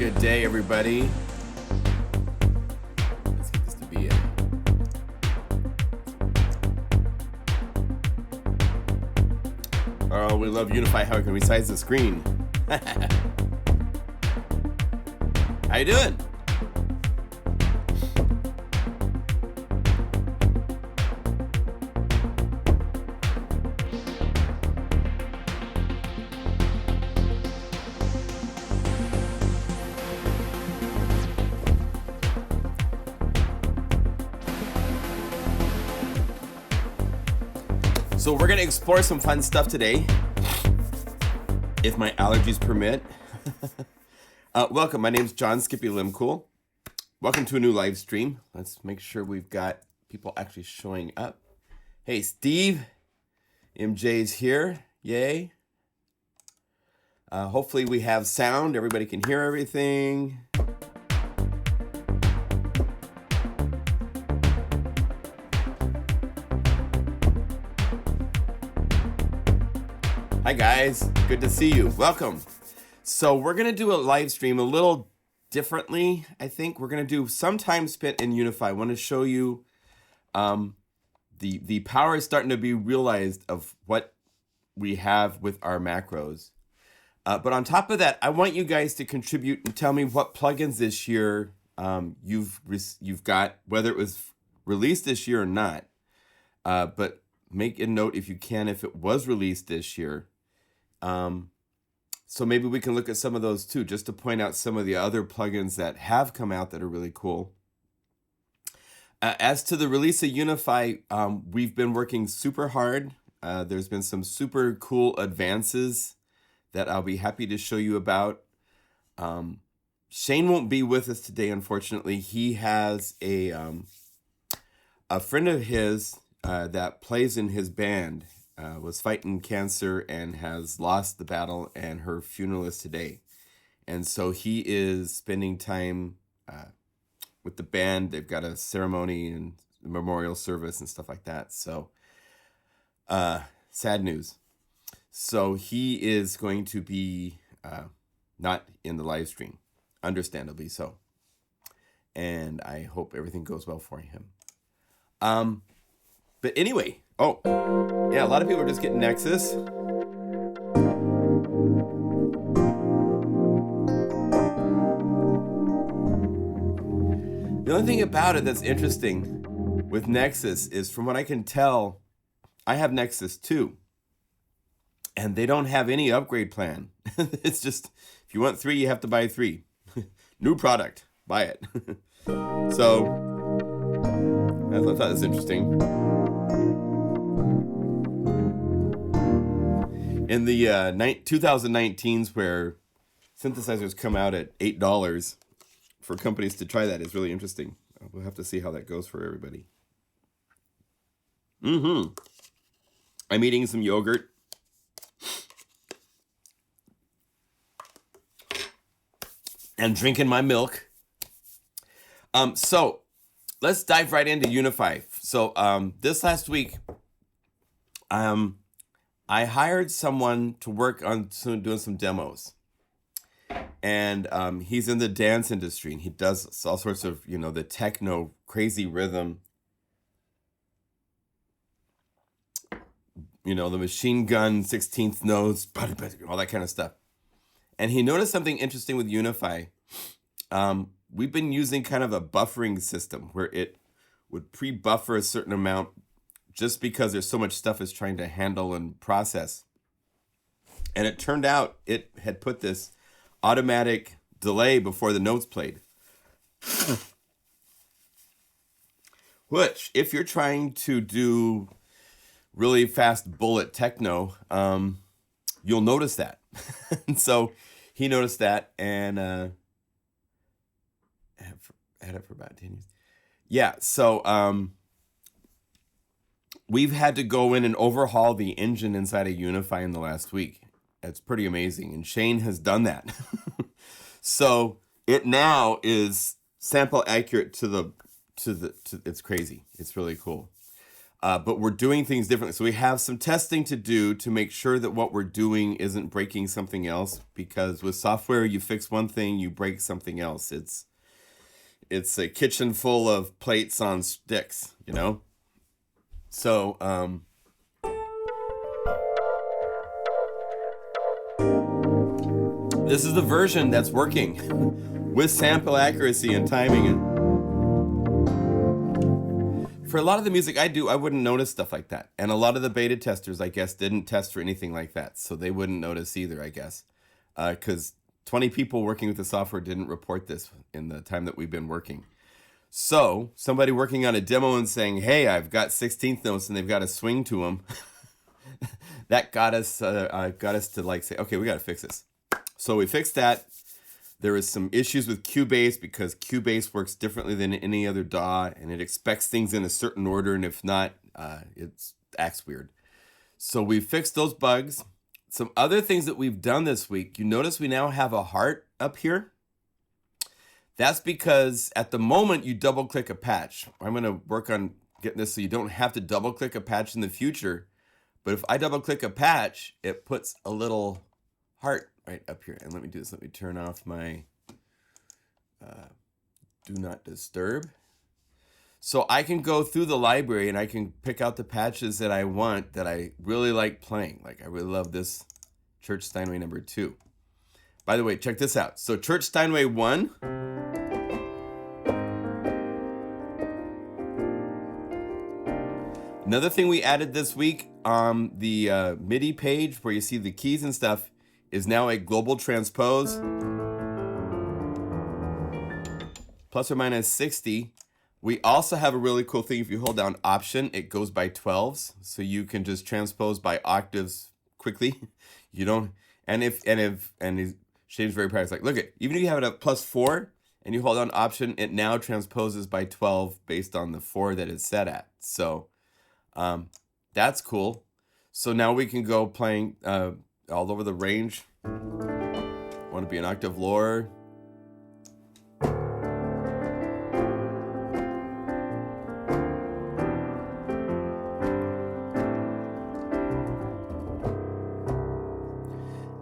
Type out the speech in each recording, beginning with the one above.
Good day, everybody. Let's get this to be it. Oh, we love Unify. How we can resize the screen. How you doing? So we're gonna explore some fun stuff today, if my allergies permit. Welcome, my name's John Skippy Limcool. Welcome to a new live stream. Let's make sure we've got people actually showing up. Hey, Steve, MJ's here, yay. Hopefully we have sound, everybody can hear everything. Hi guys, good to see you. Welcome. So we're gonna do a live stream a little differently. I think we're gonna do some time spent in Unify. I want to show you the power is starting to be realized of what we have with our macros. But on top of that, I want you guys to contribute and tell me what plugins this year you've got, whether it was released this year or not. But make a note if you can, if it was released this year. So maybe we can look at some of those too, just to point out some of the other plugins that have come out that are really cool. As to the release of Unify, we've been working super hard. There's been some super cool advances that I'll be happy to show you about. Shane won't be with us today, unfortunately. He has a friend of his that plays in his band. Was fighting cancer and has lost the battle, and her funeral is today. And so he is spending time with the band. They've got a ceremony and a memorial service and stuff like that. So sad news. So he is going to be not in the live stream, understandably so. And I hope everything goes well for him. But anyway, oh, yeah, a lot of people are just getting Nexus. The only thing about it that's interesting with Nexus is, from what I can tell, I have Nexus 2. And they don't have any upgrade plan. It's just, if you want 3, you have to buy 3. New product, buy it. So, I thought that was interesting. In the 2019s, where synthesizers come out at $8 for companies to try that, is really interesting. We'll have to see how that goes for everybody. I'm eating some yogurt. And drinking my milk. So let's dive right into Unify. So this last week, I hired someone to work on doing some demos. And he's in the dance industry, and he does all sorts of, the techno crazy rhythm. The machine gun 16th notes, all that kind of stuff. And he noticed something interesting with Unify. We've been using kind of a buffering system where it would pre-buffer a certain amount just because there's so much stuff it's trying to handle and process. And it turned out it had put this automatic delay before the notes played. Which, if you're trying to do really fast bullet techno, you'll notice that. And so he noticed that, and had it for about 10 years. Yeah, so we've had to go in and overhaul the engine inside of Unify in the last week. It's pretty amazing, and Shane has done that. So it now is sample accurate to it's crazy. It's really cool. but we're doing things differently. So we have some testing to do to make sure that what we're doing isn't breaking something else, because with software, you fix one thing, you break something else. It's a kitchen full of plates on sticks, you know? So, this is the version that's working with sample accuracy and timing. And for a lot of the music I do, I wouldn't notice stuff like that. And a lot of the beta testers, I guess, didn't test for anything like that. So they wouldn't notice either, I guess. Because 20 people working with the software didn't report this in the time that we've been working. So somebody working on a demo and saying, hey, I've got 16th notes and they've got a swing to them. That got us to like say, okay, we got to fix this. So we fixed that. There is some issues with Cubase because Cubase works differently than any other DAW, and it expects things in a certain order, and if not, it acts weird. So we fixed those bugs. Some other things that we've done this week, you notice we now have a heart up here. That's because at the moment you double click a patch. I'm going to work on getting this so you don't have to double click a patch in the future. But if I double click a patch, it puts a little heart right up here. And let me do this. Let me turn off my do not disturb. So I can go through the library and I can pick out the patches that I want that I really like playing. Like I really love this Church Steinway number 2. By the way, check this out. So Church Steinway 1. Another thing we added this week on the MIDI page where you see the keys and stuff is now a global transpose. Plus or minus 60. We also have a really cool thing. If you hold down Option, it goes by 12s. So you can just transpose by octaves quickly. You don't, and Shane's very proud. It's like, look at, even if you have it at +4 and you hold down Option, it now transposes by 12 based on the 4 that it's set at. So that's cool. So now we can go playing all over the range. Want to be an octave lower.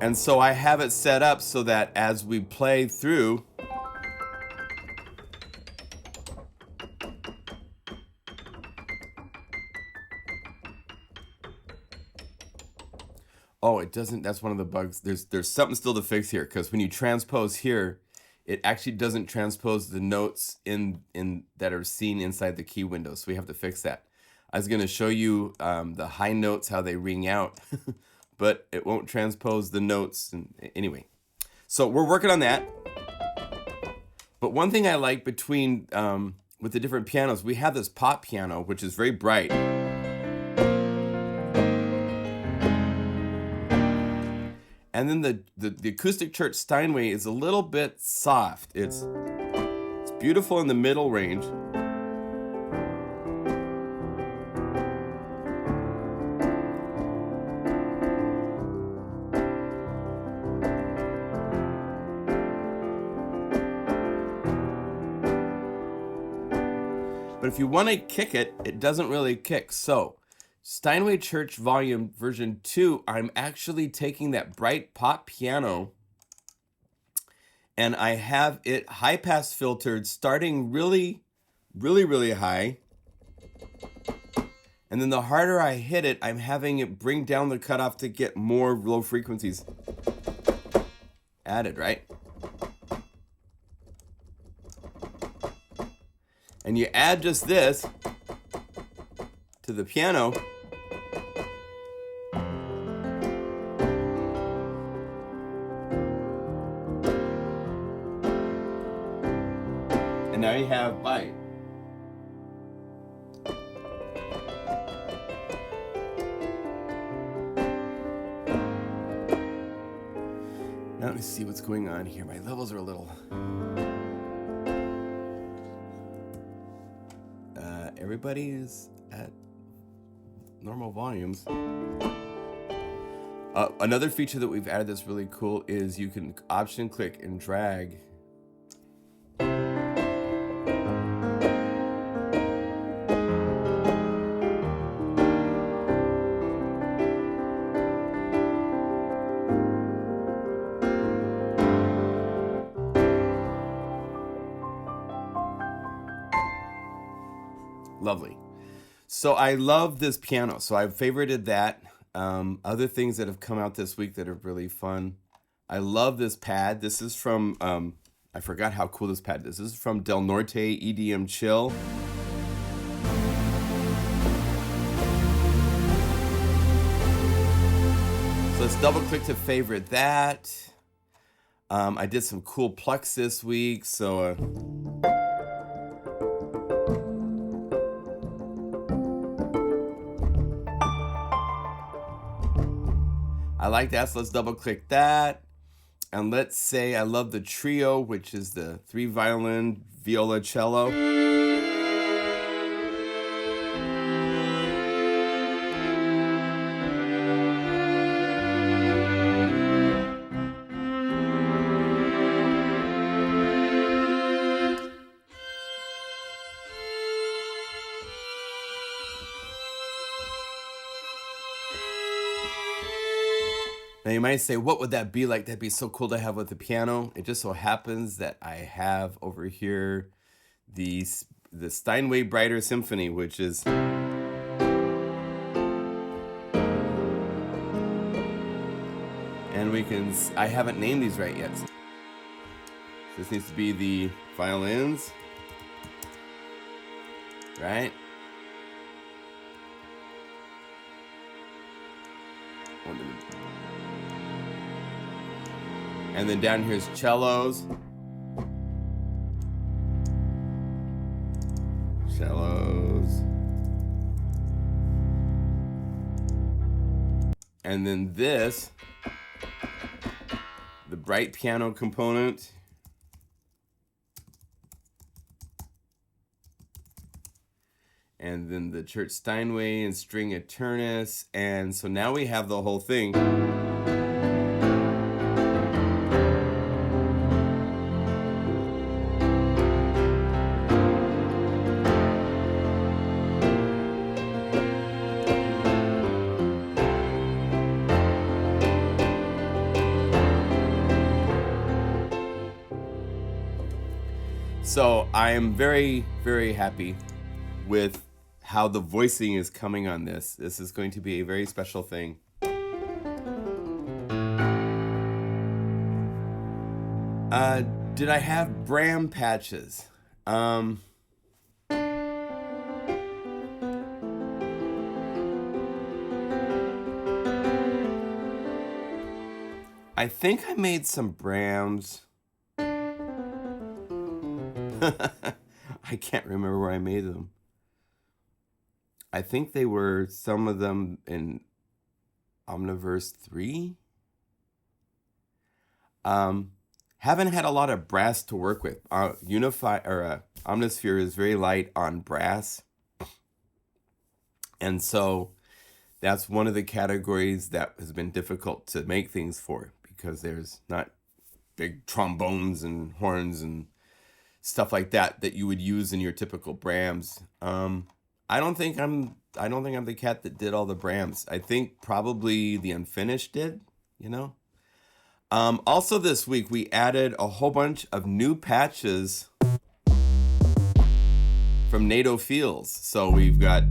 And so I have it set up so that as we play through, oh, it doesn't, that's one of the bugs. There's something still to fix here, because when you transpose here, it actually doesn't transpose the notes in that are seen inside the key window. So we have to fix that. I was going to show you the high notes, how they ring out, but it won't transpose the notes. And anyway, so we're working on that. But one thing I like between, with the different pianos, we have this pop piano, which is very bright. And then the acoustic Church Steinway is a little bit soft. It's beautiful in the middle range. But if you want to kick it, it doesn't really kick. So Steinway Church Volume version 2, I'm actually taking that bright pop piano and I have it high pass filtered, starting really, really, really high. And then the harder I hit it, I'm having it bring down the cutoff to get more low frequencies added, right? And you add just this to the piano. And now you have byte. Now let me see what's going on here. My levels are a little... everybody is at normal volumes. Another feature that we've added that's really cool is you can option click and drag So I love this piano. So I've favorited that. Other things that have come out this week that are really fun. I love this pad. This is from, I forgot how cool this pad is. This is from Del Norte EDM Chill. So let's double click to favorite that. I did some cool plucks this week. So I like that, so let's double click that. And let's say I love the trio, which is the 3 violin, viola, cello. Now you might say, what would that be like? That'd be so cool to have with the piano. It just so happens that I have over here the Steinway Brighter Symphony, which is... And we can... I haven't named these right yet. This needs to be the violins. Right? And then down here's cellos. Cellos. And then this, the bright piano component. And then the Church Steinway and String Eternus. And so now we have the whole thing. So I am very, very happy with how the voicing is coming on this. This is going to be a very special thing. Did I have Bram patches? I think I made some Brams. I can't remember where I made them. I think they were some of them in Omniverse 3. Haven't had a lot of brass to work with. Unify or Omnisphere is very light on brass. And so that's one of the categories that has been difficult to make things for, because there's not big trombones and horns and stuff like that you would use in your typical Brams. I don't think I'm the cat that did all the Brams. I think probably the Unfinished did, you know. Also this week we added a whole bunch of new patches from NATO Fields. So we've got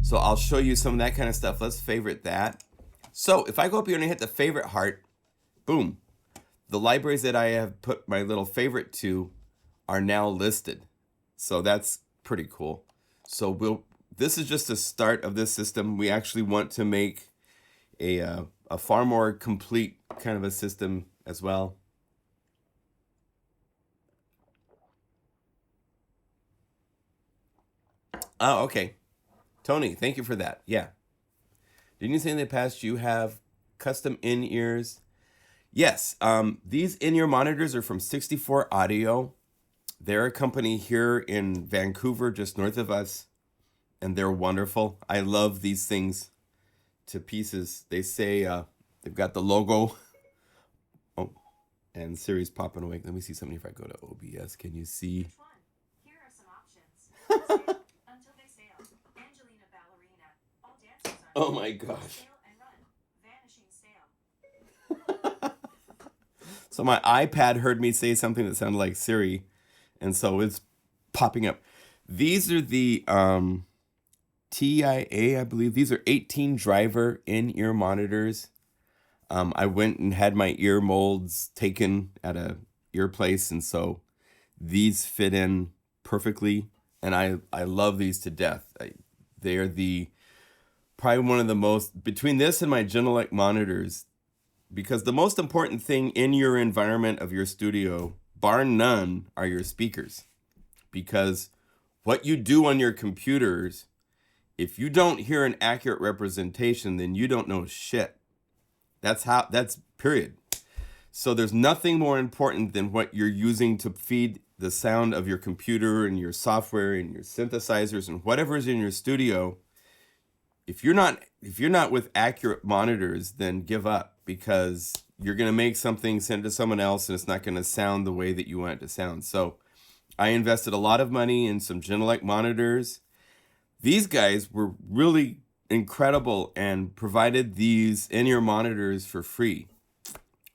So I'll show you some of that kind of stuff. Let's favorite that. So if I go up here and I hit the favorite heart, boom. The libraries that I have put my little favorite to are now listed. So that's pretty cool. So this is just the start of this system. We actually want to make a far more complete kind of a system as well. Oh, okay. Tony, thank you for that. Yeah. Didn't you say in the past you have custom in-ears? Yes. These in-ear monitors are from 64 Audio. They're a company here in Vancouver, just north of us, and they're wonderful. I love these things to pieces. They say they've got the logo. Oh, and Siri's popping away. Let me see something if I go to OBS. Can you see? Which one? Here are some options. Until they sail. Angelina Ballerina. All dances are. Oh my gosh. Sail and run. Vanishing sail. So my iPad heard me say something that sounded like Siri, and so it's popping up. These are the TIA, I believe. These are 18 driver in-ear monitors. I went and had my ear molds taken at a ear place, and so these fit in perfectly, and I love these to death. They are probably one of the most, between this and my Genelec monitors, because the most important thing in your environment of your studio, bar none, are your speakers. Because what you do on your computers, if you don't hear an accurate representation, then you don't know shit. That's period. So there's nothing more important than what you're using to feed the sound of your computer and your software and your synthesizers and whatever's in your studio. If you're not with accurate monitors, then give up, because you're going to make something, send it to someone else, and it's not going to sound the way that you want it to sound. So I invested a lot of money in some Genelec monitors. These guys were really incredible and provided these in-ear monitors for free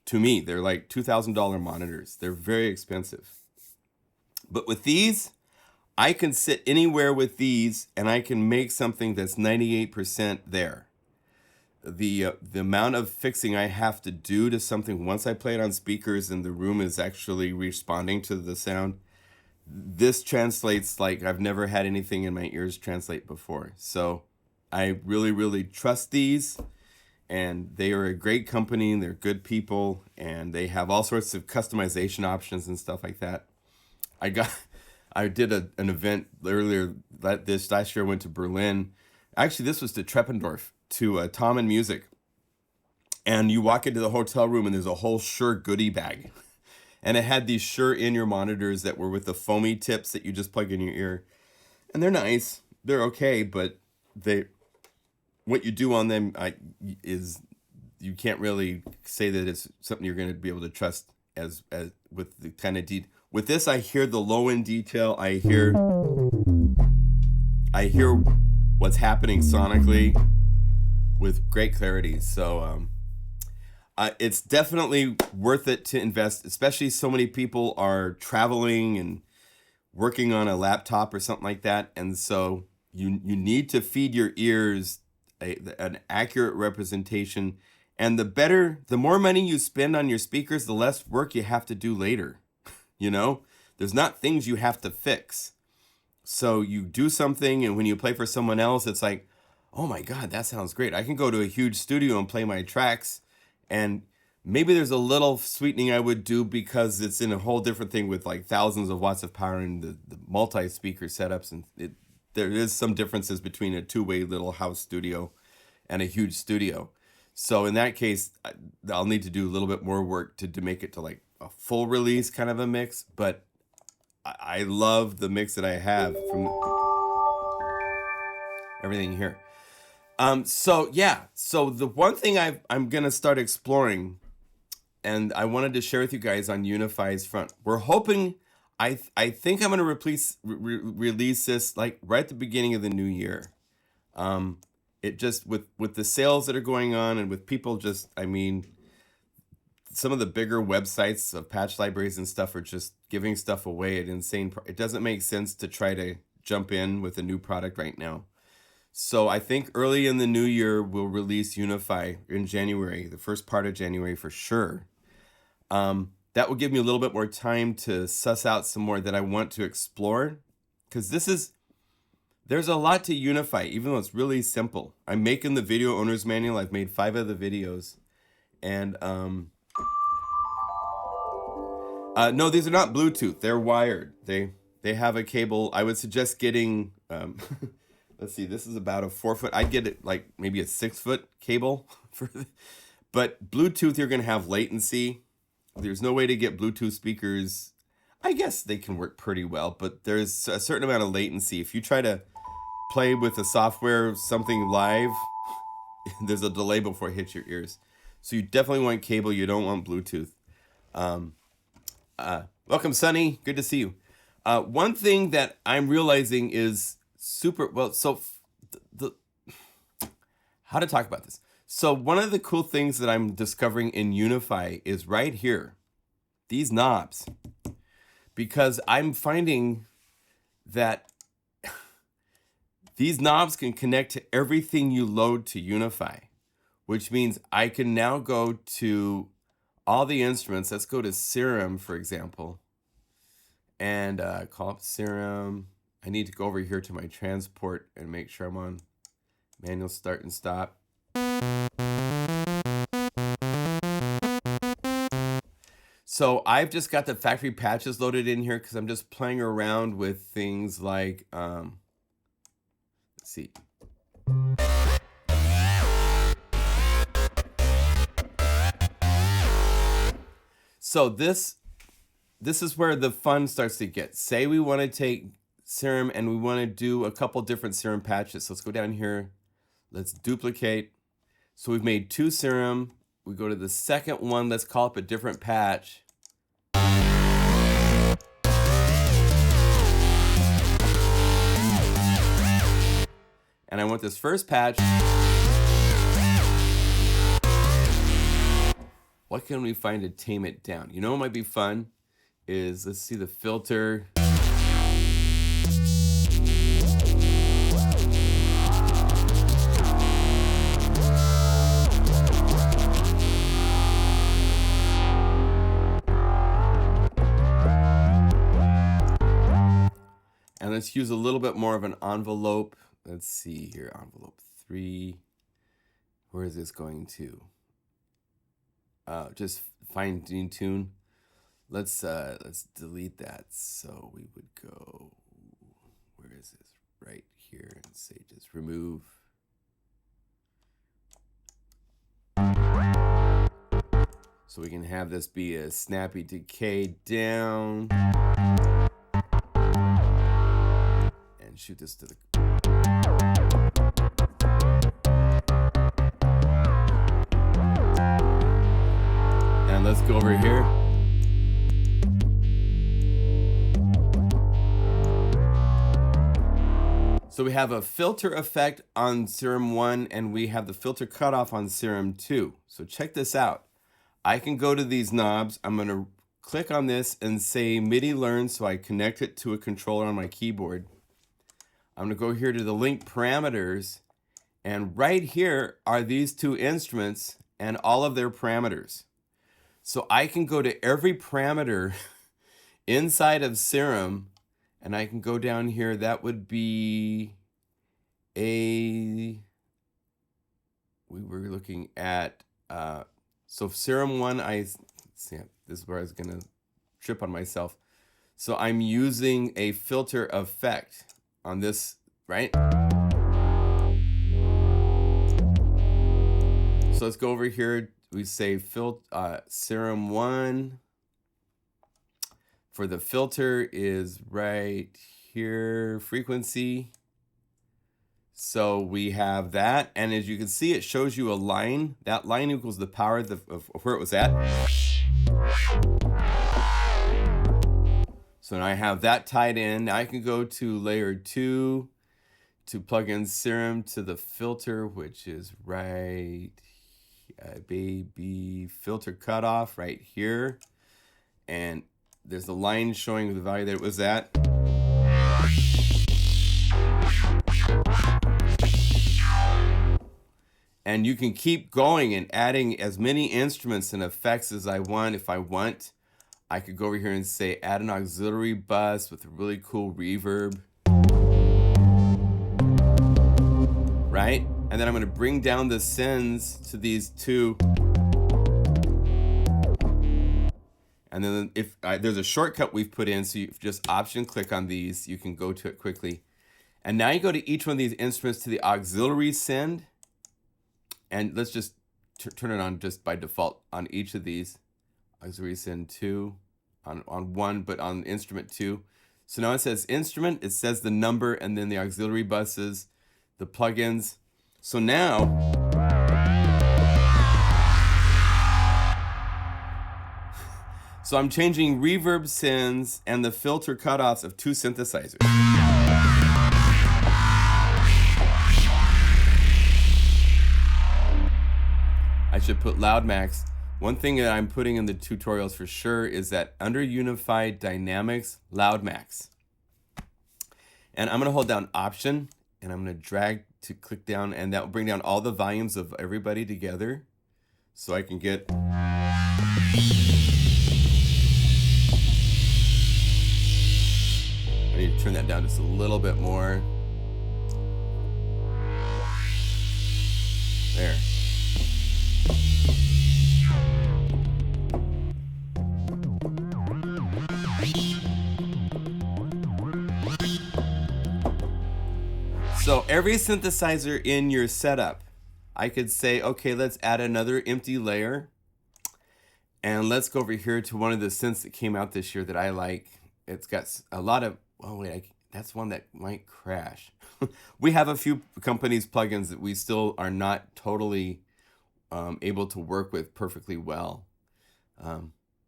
to me. They're like $2,000 monitors. They're very expensive. But with these, I can sit anywhere with these and I can make something that's 98% there. The amount of fixing I have to do to something once I play it on speakers and the room is actually responding to the sound, this translates like I've never had anything in my ears translate before. So I really, really trust these, and they are a great company, and they're good people, and they have all sorts of customization options and stuff like that. I did an event earlier this last year. I went to Berlin. Actually, this was to Treppendorf, to Tom and Music. And you walk into the hotel room and there's a whole Shure goodie bag. And it had these Shure in-ear monitors that were with the foamy tips that you just plug in your ear. And they're nice. They're okay, but what you do on them is you can't really say that it's something you're going to be able to trust as with the kind of with this. I hear the low end detail. I hear what's happening sonically with great clarity. So it's definitely worth it to invest, especially so many people are traveling and working on a laptop or something like that, and so you need to feed your ears an accurate representation. And the more money you spend on your speakers, the less work you have to do later. There's not things you have to fix. So you do something, and when you play for someone else, it's like, oh my God, that sounds great. I can go to a huge studio and play my tracks, and maybe there's a little sweetening I would do because it's in a whole different thing with like thousands of watts of power and the multi-speaker setups, and there is some differences between a two-way little house studio and a huge studio. So in that case, I'll need to do a little bit more work to make it to like a full release kind of a mix. But I love the mix that I have from everything here. So the one thing I'm gonna start exploring, and I wanted to share with you guys on Unify's front. We're hoping, I think I'm gonna release this like right at the beginning of the new year. It just with the sales that are going on, and with people some of the bigger websites of patch libraries and stuff are just giving stuff away at insane. It doesn't make sense to try to jump in with a new product right now. So I think early in the new year, we'll release Unify in January, the first part of January for sure. That will give me a little bit more time to suss out some more that I want to explore, because there's a lot to Unify, even though it's really simple. I'm making the video owner's manual. I've made 5 of the videos, and no, these are not Bluetooth. They're wired. They have a cable. I would suggest getting let's see, this is about a 4-foot. I'd get it like maybe a 6-foot cable but Bluetooth, you're gonna have latency. There's no way to get Bluetooth speakers. I guess they can work pretty well, but there's a certain amount of latency. If you try to play with the software something live, there's a delay before it hits your ears. So you definitely want cable. You don't want Bluetooth. Welcome, Sonny. Good to see you. One thing that I'm realizing is how to talk about this. So one of the cool things that I'm discovering in Unify is right here. these knobs, because I'm finding that these knobs can connect to everything you load to Unify, which means I can now go to all the instruments. Let's go to Serum, for example, and call up Serum. I need to go over here to my transport and make sure I'm on manual start and stop. So I've just got the factory patches loaded in here because I'm just playing around with things like, let's see. So this is where the fun starts to get. Say we want to take Serum and we want to do a couple different Serum patches. So let's go down here. Let's duplicate. So we've made 2 Serum. We go to the second one. Let's call up a different patch. And I want this first patch. What can we find to tame it down? You know what might be fun is, let's see the filter. And let's use a little bit more of an envelope. Let's see here, envelope 3. Where is this going to? Just fine tune. Let's delete that. So we would go, where is this? Right here, and say just remove. So we can have this be a snappy decay down. And shoot this to the let's go over here. So we have a filter effect on Serum 1 and we have the filter cutoff on Serum 2. So check this out. I can go to these knobs. I'm going to click on this and say MIDI learn, so I connect it to a controller on my keyboard. I'm going to go here to the link parameters, and right here are these 2 instruments and all of their parameters. So I can go to every parameter inside of Serum, and I can go down here. That would be we were looking at, so Serum 1, see, this is where I was gonna trip on myself. So I'm using a filter effect on this, right? So let's go over here. We say Serum 1 for the filter is right here, frequency. So we have that, and as you can see, it shows you a line. That line equals the power of where it was at. So now I have that tied in. Now I can go to layer 2 to plug in Serum to the filter, which is right baby filter cutoff right here, and there's a line showing the value that it was at. And you can keep going and adding as many instruments and effects as I want. If I want, I could go over here and say add an auxiliary bus with a really cool reverb, right? And then I'm going to bring down the sends to these 2. And then if there's a shortcut we've put in, so you just option click on these, you can go to it quickly. And now you go to each one of these instruments to the auxiliary send. And let's just turn it on just by default on each of these. Auxiliary send 2 on 1, but on instrument 2. So now it says instrument, it says the number, and then the auxiliary buses, the plugins. So now, so I'm changing reverb sends and the filter cutoffs of 2 synthesizers. I should put loud max, One thing that I'm putting in the tutorials for sure is that under Unify Dynamics Loud Max. And I'm going to hold down Option, and I'm going to drag to click down, and that will bring down all the volumes of everybody together. So I can get... I need to turn that down just a little bit more. There. So every synthesizer in your setup, I could say, okay, let's add another empty layer. And let's go over here to one of the synths that came out this year that I like. It's got a lot of, oh wait, that's one that might crash. We have a few companies' plugins that we still are not totally able to work with perfectly well. But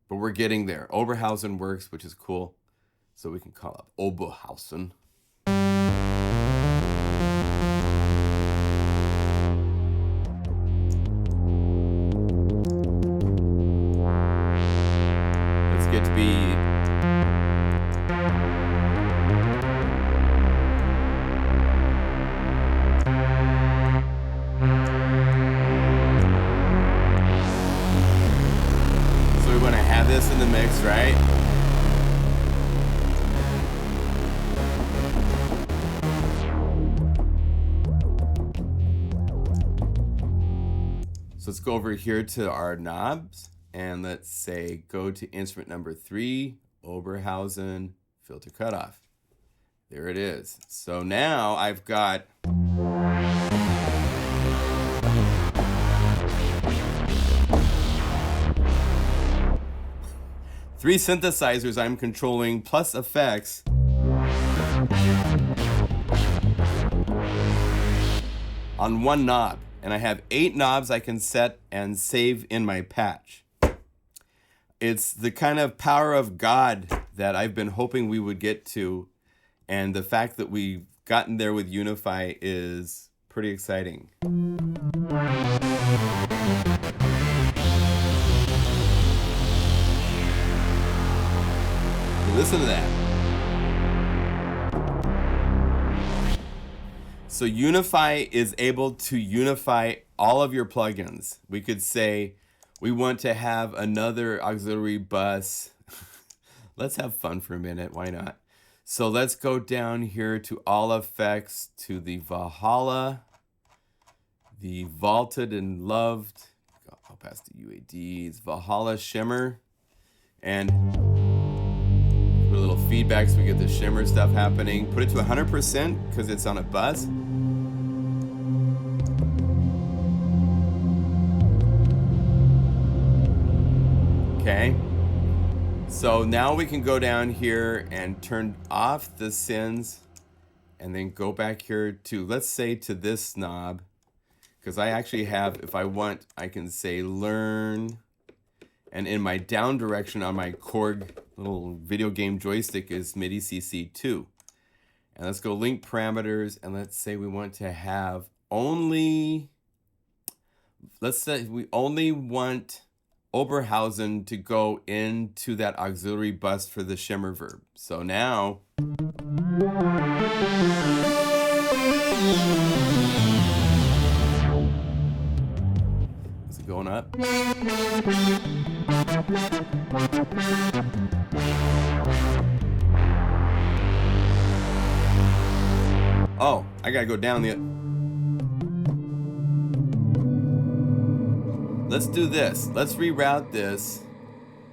we're getting there. Oberhausen works, which is cool. So we can call up Oberhausen. Let's get to be... So we want to have this in the mix, right? So let's go over here to our knobs, and let's say go to instrument number 3, Oberhausen, filter cutoff. There it is. So now I've got three synthesizers I'm controlling plus effects. On one knob. And I have 8 knobs I can set and save in my patch. It's the kind of power of God that I've been hoping we would get to. And the fact that we've gotten there with Unify is pretty exciting. Listen to that. So Unify is able to unify all of your plugins. We could say we want to have another auxiliary bus. Let's have fun for a minute. Why not? So let's go down here to all effects, to the Valhalla, the Vaulted and Loved. I'll pass the UADs, Valhalla Shimmer, and put a little feedback so we get the shimmer stuff happening. Put it to 100% because it's on a bus. Okay, so now we can go down here and turn off the sins and then go back here to, let's say, to this knob, because I actually have, if I want, I can say learn, and in my down direction on my Korg little video game joystick is MIDI CC2. And let's go link parameters, and let's say we want to have only, let's say we only want Oberhausen to go into that auxiliary bus for the shimmer verb. So now is it going up? Oh, I gotta go down the... Let's do this. Let's reroute this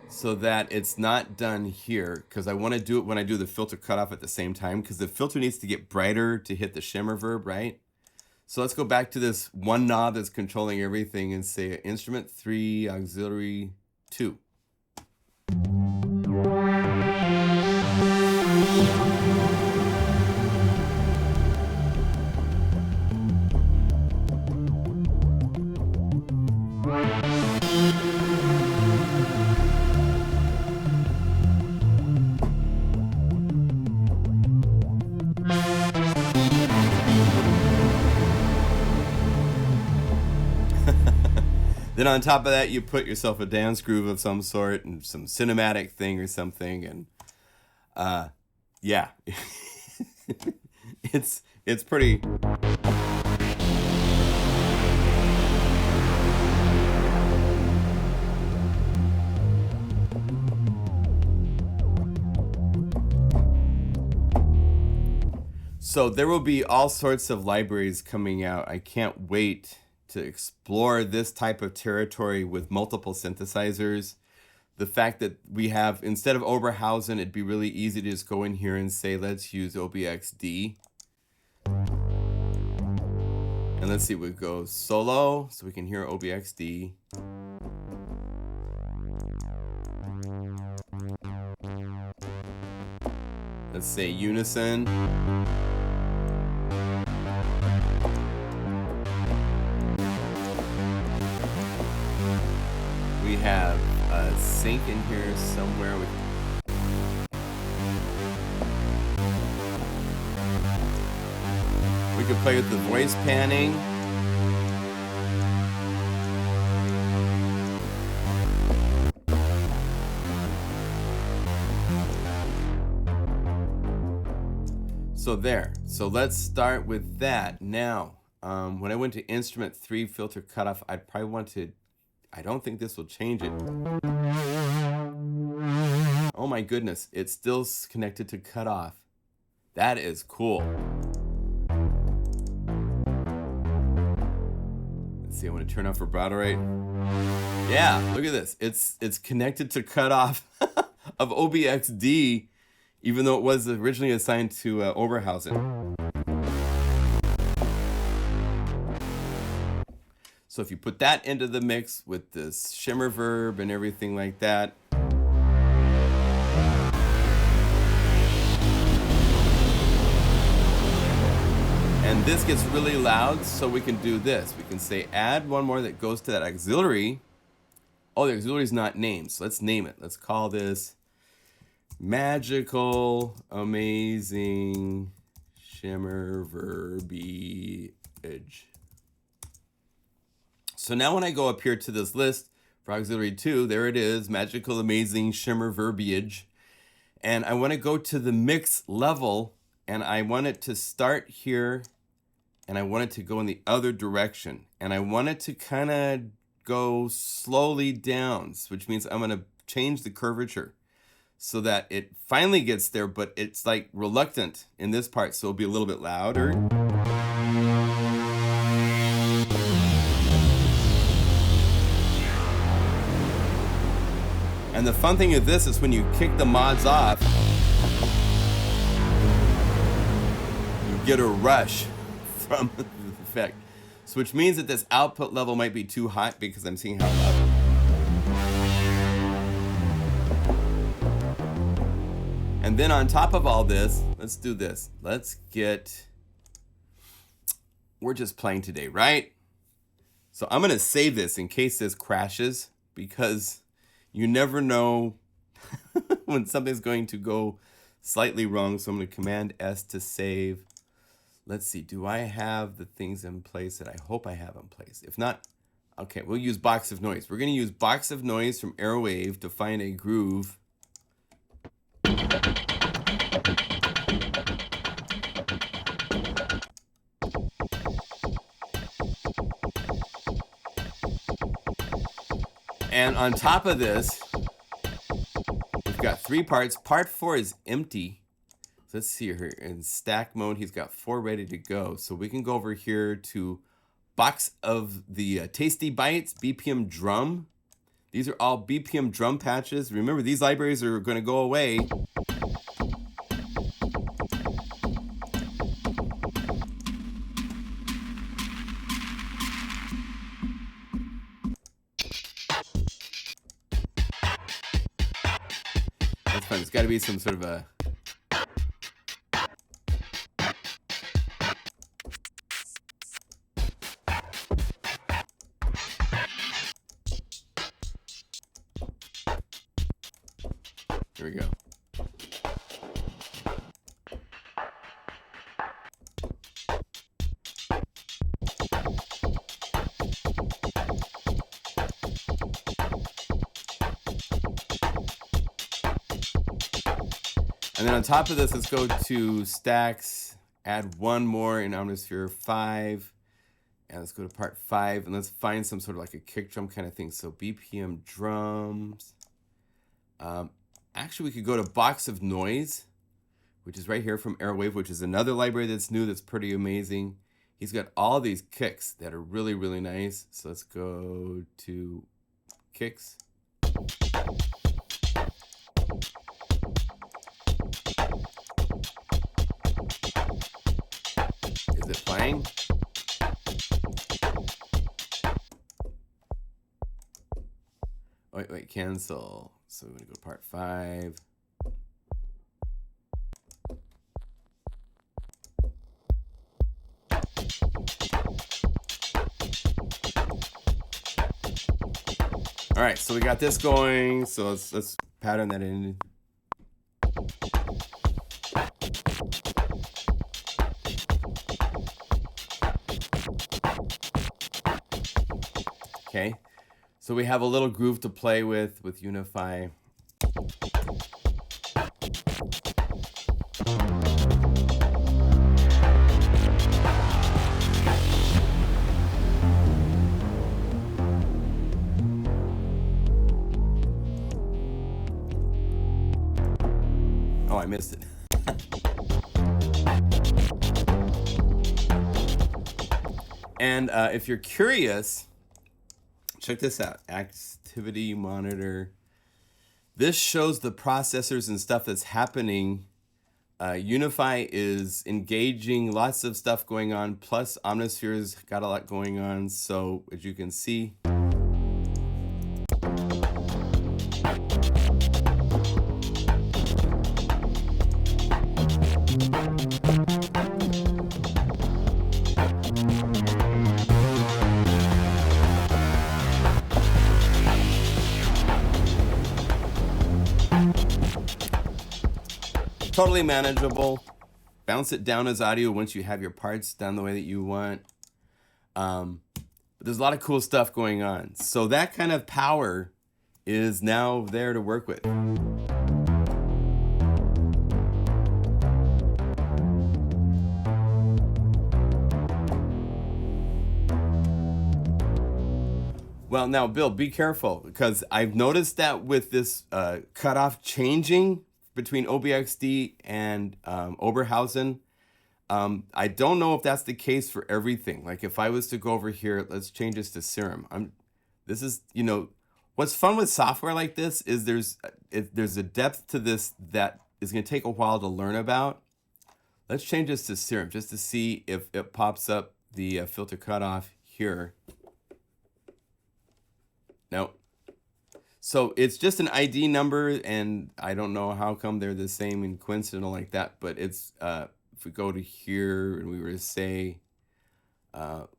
so that it's not done here, because I want to do it when I do the filter cutoff at the same time, because the filter needs to get brighter to hit the shimmer verb, right? So let's go back to this one knob that's controlling everything and say instrument 3, auxiliary 2. Then then on top of that, you put yourself a dance groove of some sort and some cinematic thing or something, and yeah, it's pretty. So there will be all sorts of libraries coming out. I can't wait to explore this type of territory with multiple synthesizers. The fact that we have, instead of Oberhausen, it'd be really easy to just go in here and say, let's use OBXD. And let's see, we go solo, so we can hear OBXD. Let's say unison. We have a sync in here somewhere. We could play with the voice panning. So there. So let's start with that. Now, when I went to instrument 3 filter cutoff, I'd probably want to, I don't think this will change it. Oh my goodness, it's still connected to cutoff. That is cool. Let's see, I want to turn off vibrato rate. Yeah, look at this. It's connected to cutoff of OBXD, even though it was originally assigned to Oberhausen. So if you put that into the mix with this shimmer verb and everything like that, and this gets really loud, so we can do this. We can say add one more that goes to that auxiliary. Oh, the auxiliary is not named, so let's name it. Let's call this Magical Amazing Shimmer Verbiage. So now when I go up here to this list for auxiliary 2, there it is, Magical Amazing Shimmer Verbiage. And I want to go to the mix level, and I want it to start here, and I want it to go in the other direction. And I want it to kind of go slowly down, which means I'm going to change the curvature so that it finally gets there, but it's like reluctant in this part, so it'll be a little bit louder. And the fun thing of this is when you kick the mods off, you get a rush from the effect. So which means that this output level might be too hot because I'm seeing how loud. And then on top of all this, let's do this. Let's get, we're just playing today, right? So I'm gonna save this in case this crashes, because you never know when something's going to go slightly wrong. So I'm going to Command S to save. Let's see, do I have the things in place that I hope I have in place? If not, okay, we'll use Box of Noise. We're going to use Box of Noise from Airwave to find a groove. And on top of this, we've got 3 parts. Part 4 is empty. So let's see here. In stack mode, he's got 4 ready to go. So we can go over here to box of the TastyBytes BPM drum. These are all BPM drum patches. Remember, these libraries are going to go away. That's fun. It's got to be some sort of a... Here we go. And then on top of this, let's go to stacks, add one more in Omnisphere 5. And let's go to part 5 and let's find some sort of like a kick drum kind of thing. So BPM drums. Actually, we could go to Box of Noise, which is right here from Airwave, which is another library that's new that's pretty amazing. He's got all these kicks that are really, really nice. So let's go to kicks. Is it playing? Wait, cancel. So we're gonna go to part 5. All right, so we got this going. So let's pattern that in. Okay, so we have a little groove to play with Unify. Oh, I missed it. And if you're curious, check this out. Activity monitor. This shows the processors and stuff that's happening. Unify is engaging, lots of stuff going on, plus Omnisphere's got a lot going on. So as you can see, totally manageable. Bounce it down as audio once you have your parts done the way that you want. But there's a lot of cool stuff going on. So that kind of power is now there to work with. Well, now, Bill, be careful, because I've noticed that with this cutoff changing between OBXD and Oberhausen, I don't know if that's the case for everything. Like if I was to go over here, let's change this to Serum. This is, you know, what's fun with software like this is there's a depth to this that is going to take a while to learn about. Let's change this to Serum just to see if it pops up the filter cutoff here. No. So it's just an ID number, and I don't know how come they're the same and coincidental like that, but it's, if we go to here and we were to say,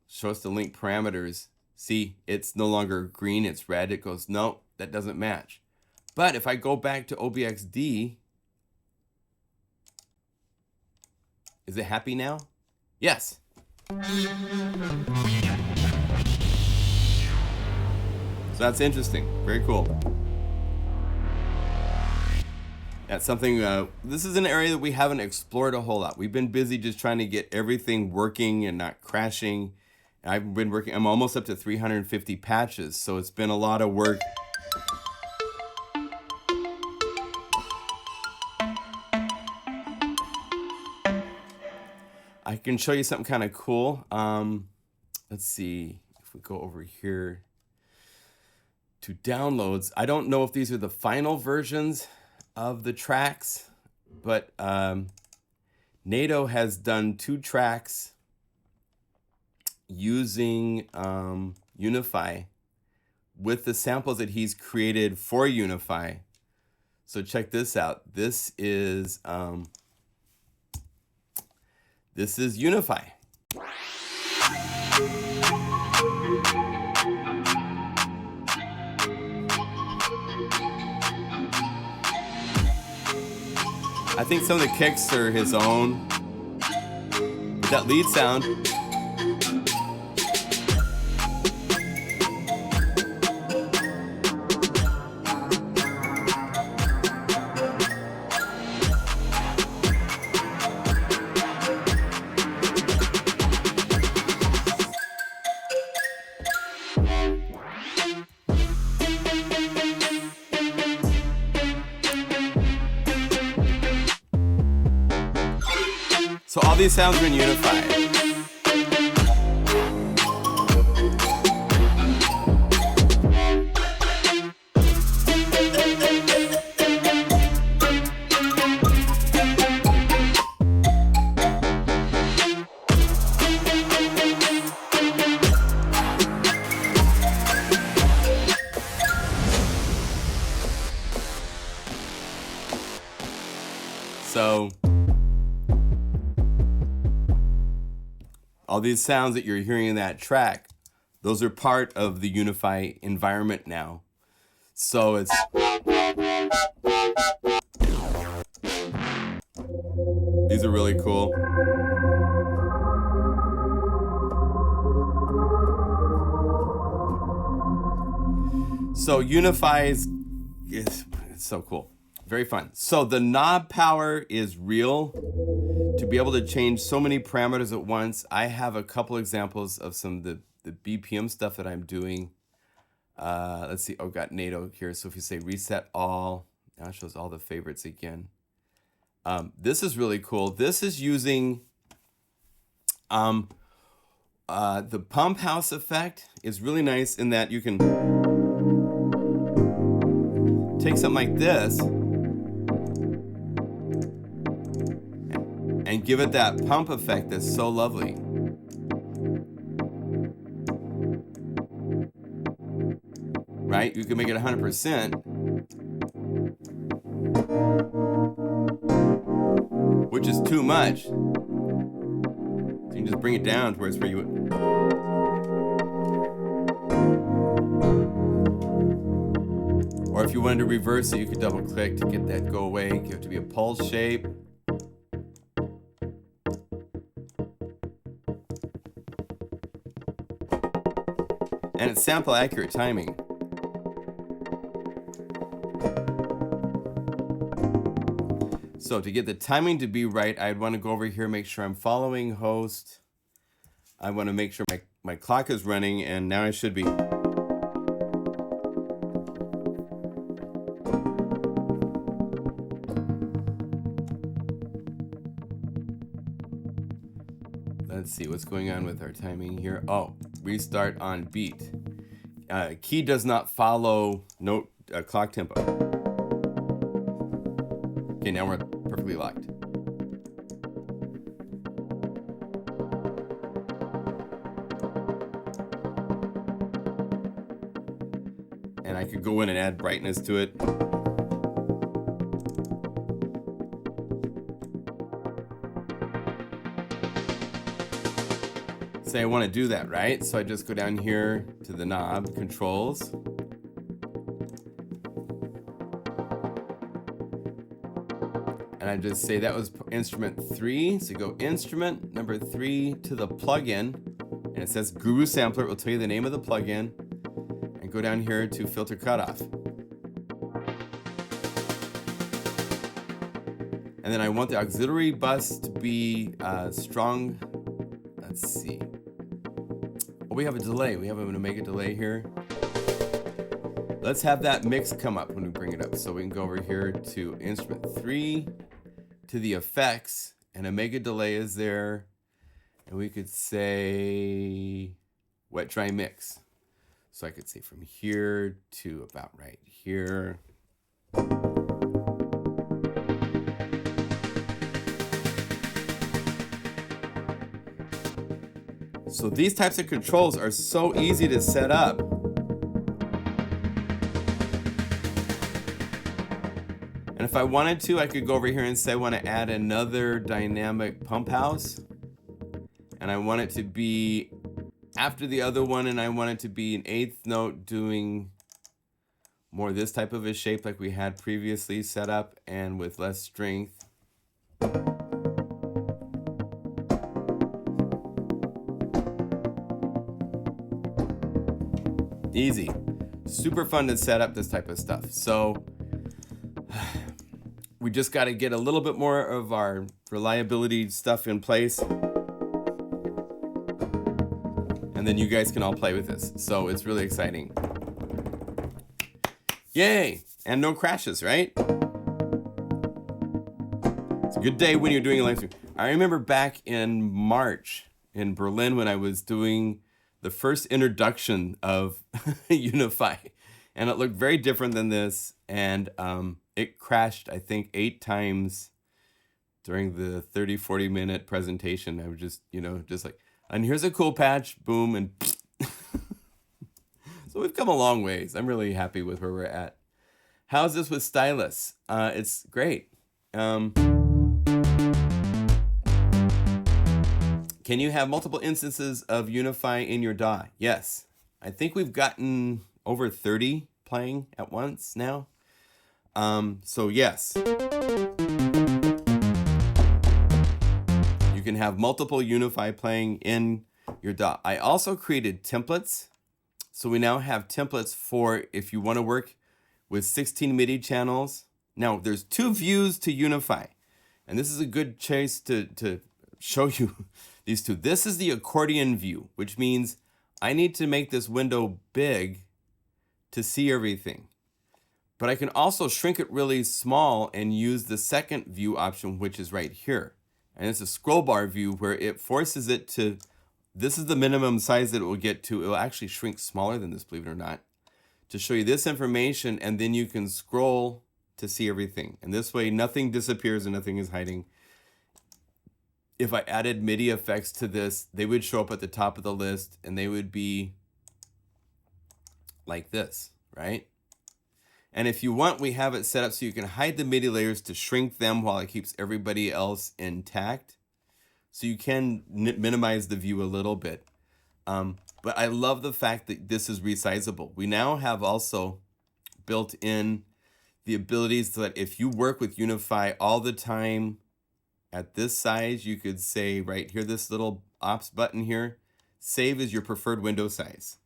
show us the link parameters, see, it's no longer green, it's red. It goes, no, that doesn't match. But if I go back to OBXD, is it happy now? Yes. So that's interesting. Very cool. That's something, this is an area that we haven't explored a whole lot. We've been busy just trying to get everything working and not crashing. I've been working, I'm almost up to 350 patches, so it's been a lot of work. I can show you something kind of cool. Let's see if we go over here to downloads. I don't know if these are the final versions of the tracks, but NATO has done 2 tracks using Unify with the samples that he's created for Unify. So check this out. This is Unify. I think some of the kicks are his own. But that lead sound. So all these sounds are in Unify. So all these sounds that you're hearing in that track, those are part of the Unify environment now. So it's these are really cool. So Unify is it's so cool. Very fun. So the knob power is real. To be able to change so many parameters at once, I have a couple examples of some of the BPM stuff that I'm doing. Let's see. Oh, got NATO here. So if you say reset all, now it shows all the favorites again. This is really cool. This is using the pump house effect is really nice in that you can take something like this and give it that pump effect that's so lovely. Right? You can make it 100%. Which is too much. So you can just bring it down to where it's where you would. Or if you wanted to reverse it, you could double click to get that go away. Give it to be a pulse shape. And it's sample accurate timing. So to get the timing to be right, I'd want to go over here, make sure I'm following host. I want to make sure my clock is running, and now I should be. Let's see what's going on with our timing here. Oh, restart on beat. Key does not follow note clock tempo. Okay, now we're perfectly locked. And I could go in and add brightness to it. Say I want to do that, right? So I just go down here to the knob, controls. And I just say that was instrument 3. So you go instrument number 3 to the plugin. And it says Guru Sampler. It will tell you the name of the plugin. And go down here to filter cutoff. And then I want the auxiliary bus to be strong. Let's see. Oh, we have a delay. We have an Omega delay here. Let's have that mix come up when we bring it up. So we can go over here to instrument 3 to the effects, and Omega delay is there. And we could say wet dry mix. So I could say from here to about right here. So these types of controls are so easy to set up. And if I wanted to, I could go over here and say I want to add another dynamic pump house. And I want it to be after the other one, and I want it to be an 8th note doing more this type of a shape like we had previously set up and with less strength. Easy. Super fun to set up this type of stuff. So we just got to get a little bit more of our reliability stuff in place. And then you guys can all play with this. So it's really exciting. Yay! And no crashes, right? So a good day when you're doing a live stream. I remember back in March in Berlin when I was doing the first introduction of Unify, and it looked very different than this, and it crashed, I think, 8 times during the 30-40 minute presentation. I was just, just like, and here's a cool patch, boom, and so we've come a long ways. I'm really happy with where we're at. How's this with stylus? It's great. Can you have multiple instances of Unify in your DAW? Yes. I think we've gotten over 30 playing at once now. So yes. You can have multiple Unify playing in your DAW. I also created templates. So we now have templates for if you want to work with 16 MIDI channels. Now there's 2 views to Unify. And this is a good chase to show you these 2. This is the accordion view, which means I need to make this window big to see everything. But I can also shrink it really small and use the second view option, which is right here. And it's a scroll bar view where it forces it to, this is the minimum size that it will get to. It will actually shrink smaller than this, believe it or not, to show you this information, and then you can scroll to see everything. And this way nothing disappears and nothing is hiding. If I added MIDI effects to this, they would show up at the top of the list and they would be like this, right? And if you want, we have it set up so you can hide the MIDI layers to shrink them while it keeps everybody else intact. So you can minimize the view a little bit. But I love the fact that this is resizable. We now have also built in the abilities so that if you work with Unify all the time at this size, you could say right here, this little ops button here, save as your preferred window size.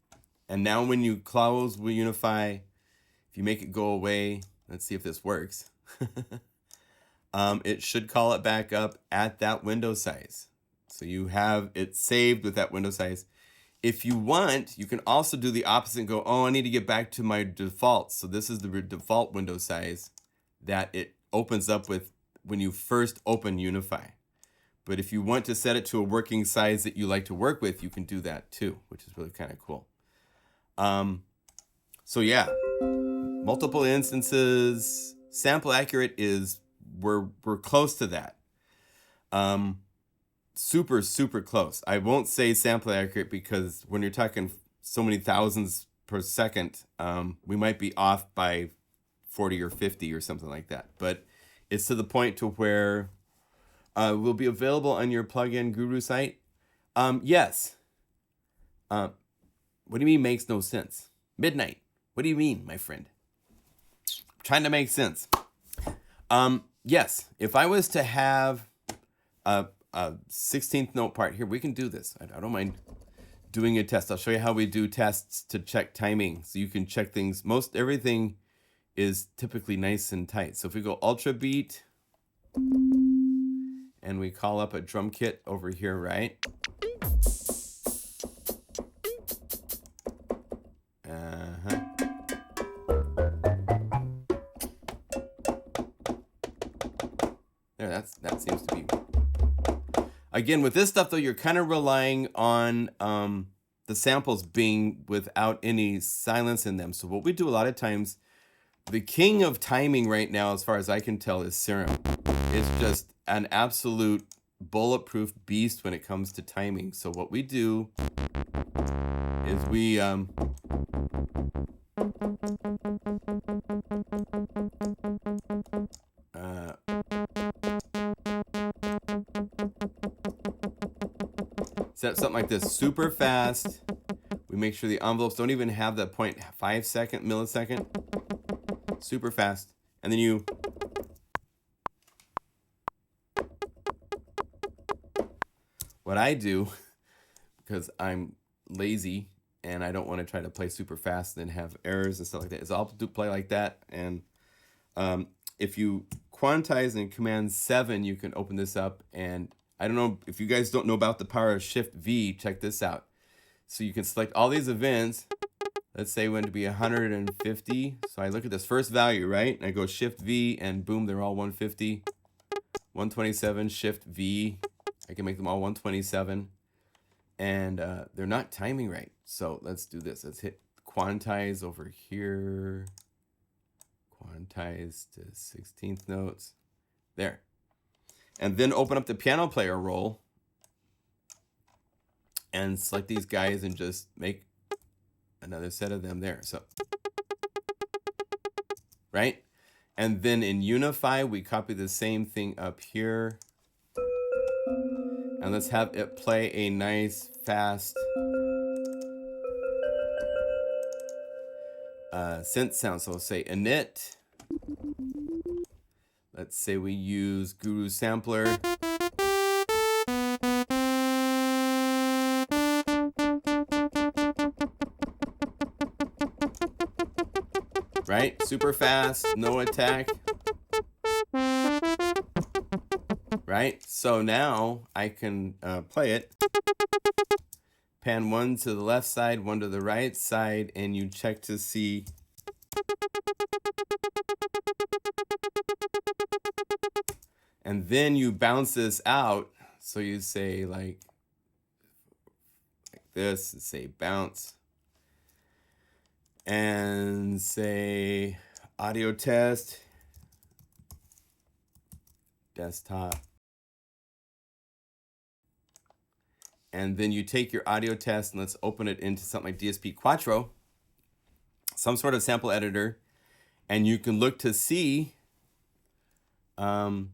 And now when you close with Unify, if you make it go away, let's see if this works. It should call it back up at that window size. So you have it saved with that window size. If you want, you can also do the opposite and go, oh, I need to get back to my default. So this is the default window size that it opens up with when you first open Unify. But if you want to set it to a working size that you like to work with, you can do that too, which is really kind of cool. So yeah, multiple instances, sample accurate is, we're close to that. Super, super close. I won't say sample accurate because when you're talking so many thousands per second, we might be off by 40 or 50 or something like that. But it's to the point to where will be available on your plugin guru site. Yes. What do you mean makes no sense? Midnight. What do you mean, my friend? I'm trying to make sense. Yes. If I was to have a 16th note part here, we can do this. I don't mind doing a test. I'll show you how we do tests to check timing. So you can check things. Most everything is typically nice and tight. So if we go ultra beat and we call up a drum kit over here, right? There, that seems to be. Again, with this stuff though, you're kind of relying on the samples being without any silence in them. So what we do a lot of times, the king of timing right now, as far as I can tell, is Serum. It's just an absolute bulletproof beast when it comes to timing. So what we do is we set up something like this super fast. We make sure the envelopes don't even have the 0.5 millisecond. Super fast. And then you what I do, because I'm lazy and I don't want to try to play super fast and then have errors and stuff like that, is I'll play like that. And if you quantize in Command 7, you can open this up. And I don't know if you guys don't know about the power of Shift V, check this out. So you can select all these events. Let's say we want to be 150. So I look at this first value, right? And I go Shift V and boom, they're all 150. 127, Shift V. I can make them all 127. And they're not timing right. So let's do this. Let's hit quantize over here. Quantize to 16th notes. There. And then open up the piano player roll and select these guys and just make another set of them there. So, right? And then in Unify, we copy the same thing up here. And let's have it play a nice, fast synth sound. So we'll say init. Let's say we use Guru Sampler. Right? Super fast, no attack. Right? So now I can play it. Pan one to the left side, one to the right side, and you check to see. And then you bounce this out. So you say like this, and say bounce. And say audio test, desktop. And then you take your audio test and let's open it into something like DSP Quattro, some sort of sample editor, and you can look to see, and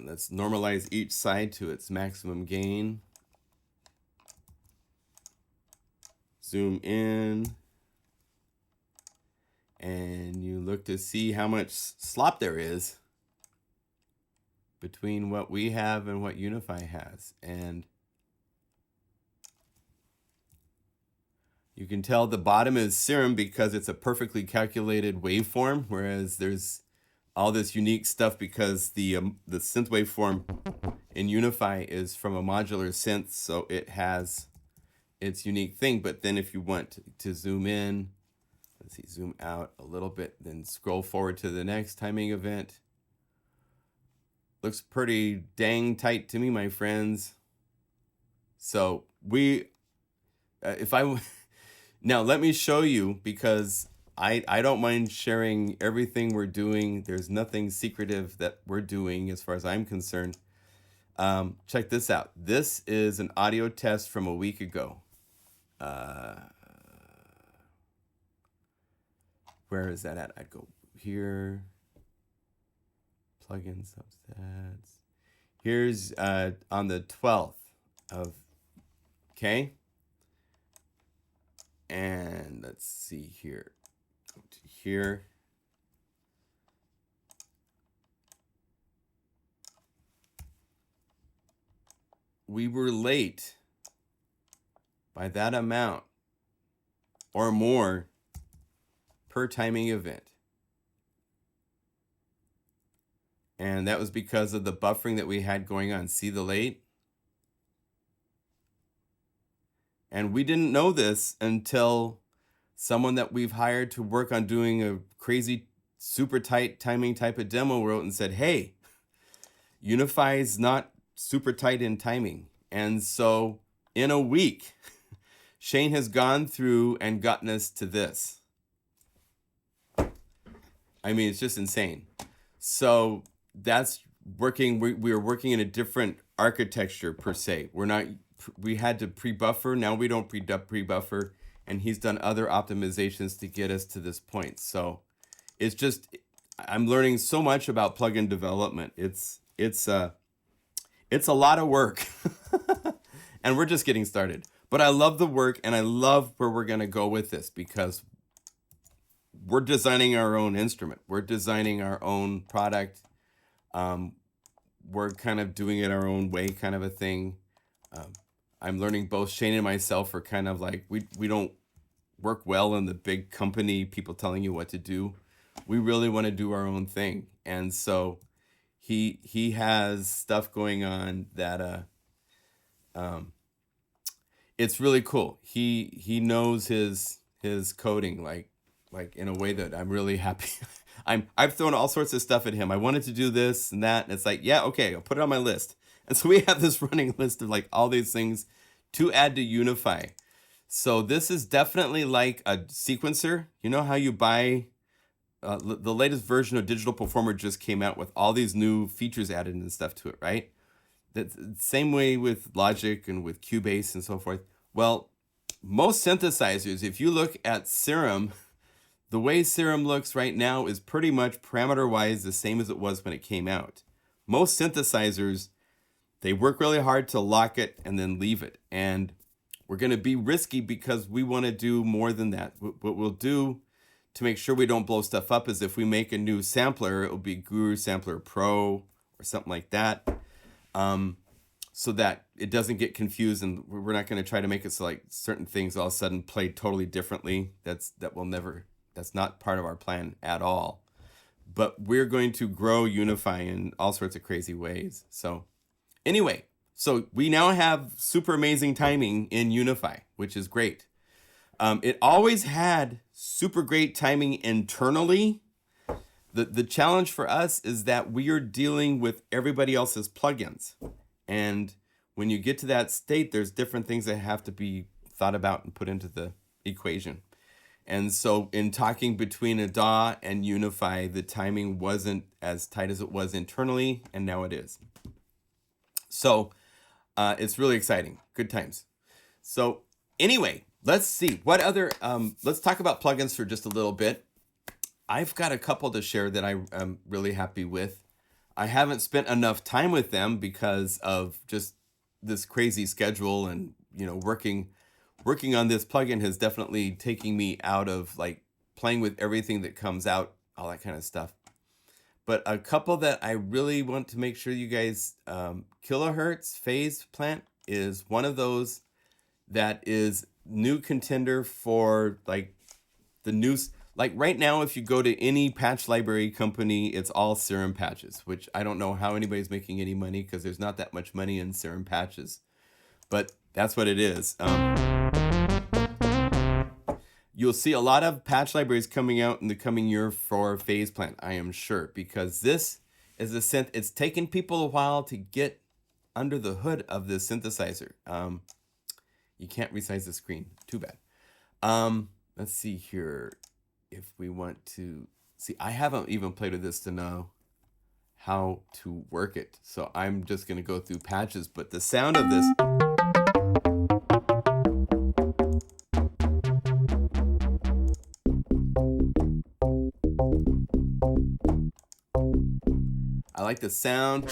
let's normalize each side to its maximum gain. Zoom in, and you look to see how much slop there is between what we have and what Unify has. And you can tell the bottom is Serum because it's a perfectly calculated waveform, whereas there's all this unique stuff because the synth waveform in Unify is from a modular synth, so it has its unique thing. But then if you want to zoom in, let's see, zoom out a little bit, then scroll forward to the next timing event. Looks pretty dang tight to me, my friends. So now let me show you, because I don't mind sharing everything we're doing. There's nothing secretive that we're doing as far as I'm concerned. Check this out. This is an audio test from a week ago. Where is that at? I'd go here. Plugin subsets. Here's on the 12th of, okay? And let's see here. Go to here. We were late by that amount or more per timing event. And that was because of the buffering that we had going on. See the late? And we didn't know this until someone that we've hired to work on doing a crazy, super tight timing type of demo wrote and said, hey, Unify is not super tight in timing. And so in a week, Shane has gone through and gotten us to this. I mean, it's just insane. So that's working. We are working in a different architecture per se. We had to pre-buffer. Now we don't pre-buffer. And he's done other optimizations to get us to this point. So it's just, I'm learning so much about plugin development. It's a lot of work. And we're just getting started. But I love the work, and I love where we're going to go with this, because we're designing our own instrument. We're designing our own product. We're kind of doing it our own way, kind of a thing. I'm learning both Shane and myself are kind of like, we don't work well in the big company, people telling you what to do. We really want to do our own thing. And so he has stuff going on that it's really cool. He knows his coding like in a way that I'm really happy. I've thrown all sorts of stuff at him. I wanted to do this and that, and it's like, yeah, okay, I'll put it on my list. And so we have this running list of like all these things to add to Unify. So this is definitely like a sequencer. You know how you buy the latest version of Digital Performer just came out with all these new features added and stuff to it, right? That's the same way with Logic and with Cubase and so forth. Well, most synthesizers, if you look at Serum, the way Serum looks right now is pretty much parameter-wise the same as it was when it came out. Most synthesizers, they work really hard to lock it and then leave it. And we're going to be risky because we want to do more than that. What we'll do to make sure we don't blow stuff up is if we make a new sampler, it will be Guru Sampler Pro or something like that, so that it doesn't get confused, and we're not going to try to make it so like certain things all of a sudden play totally differently. That's not part of our plan at all. But we're going to grow Unify in all sorts of crazy ways. So anyway, so we now have super amazing timing in Unify, which is great. It always had super great timing internally. The challenge for us is that we are dealing with everybody else's plugins. And when you get to that state, there's different things that have to be thought about and put into the equation. And so in talking between a DAW and Unify, the timing wasn't as tight as it was internally, and now it is. So it's really exciting. Good times. So anyway, let's see what other, let's talk about plugins for just a little bit. I've got a couple to share that I am really happy with. I haven't spent enough time with them because of just this crazy schedule, and working on this plugin has definitely taken me out of like playing with everything that comes out, all that kind of stuff. But a couple that I really want to make sure you guys, Kilohertz Phase Plant is one of those that is new contender for like the new, like right now, if you go to any patch library company, it's all Serum patches, which I don't know how anybody's making any money because there's not that much money in Serum patches, but that's what it is. You'll see a lot of patch libraries coming out in the coming year for Phase Plant, I am sure, because this is a synth. It's taken people a while to get under the hood of this synthesizer. You can't resize the screen. Too bad. Let's see here. If we want to see, I haven't even played with this to know how to work it. So I'm just going to go through patches, but the sound of this. I like the sound.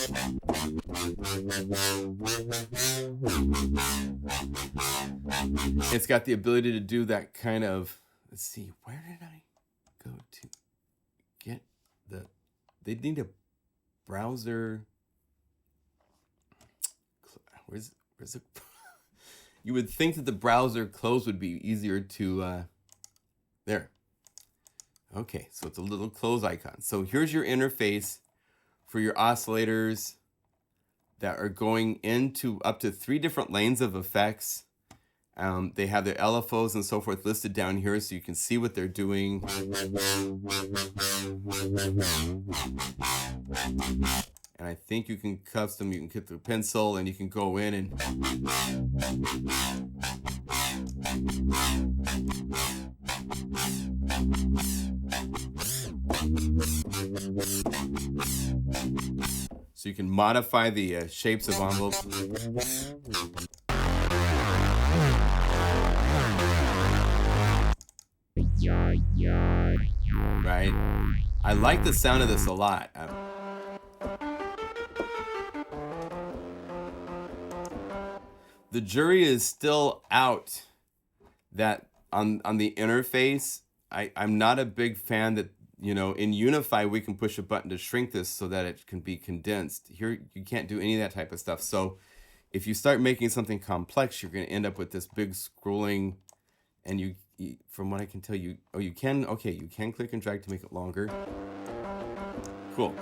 It's got the ability to do that kind of, let's see, where did I go to get they need a browser. Where's it? You would think that the browser close would be easier to, there. Okay, so it's a little close icon. So here's your interface for your oscillators that are going into up to 3 different lanes of effects. They have their LFOs and so forth listed down here so you can see what they're doing. And I think you can custom, you can hit the pencil and you can go in and so you can modify the shapes of envelopes. Right? I like the sound of this a lot. The jury is still out that on the interface. I'm not a big fan that, in Unify we can push a button to shrink this so that it can be condensed. Here you can't do any of that type of stuff. So if you start making something complex, you're going to end up with this big scrolling, and you from what I can tell you can click and drag to make it longer. Cool.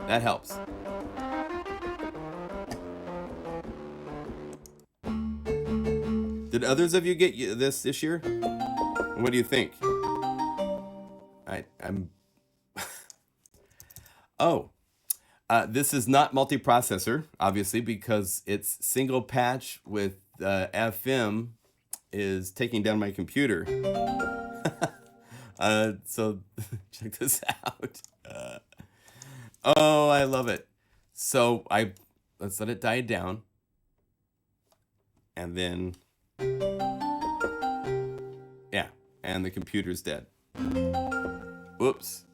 That helps. Did others of you get this year? What do you think? Oh, this is not multiprocessor, obviously, because it's single patch with FM is taking down my computer. So check this out. Oh, I love it. So let's let it die down, and then yeah, and the computer's dead. Whoops.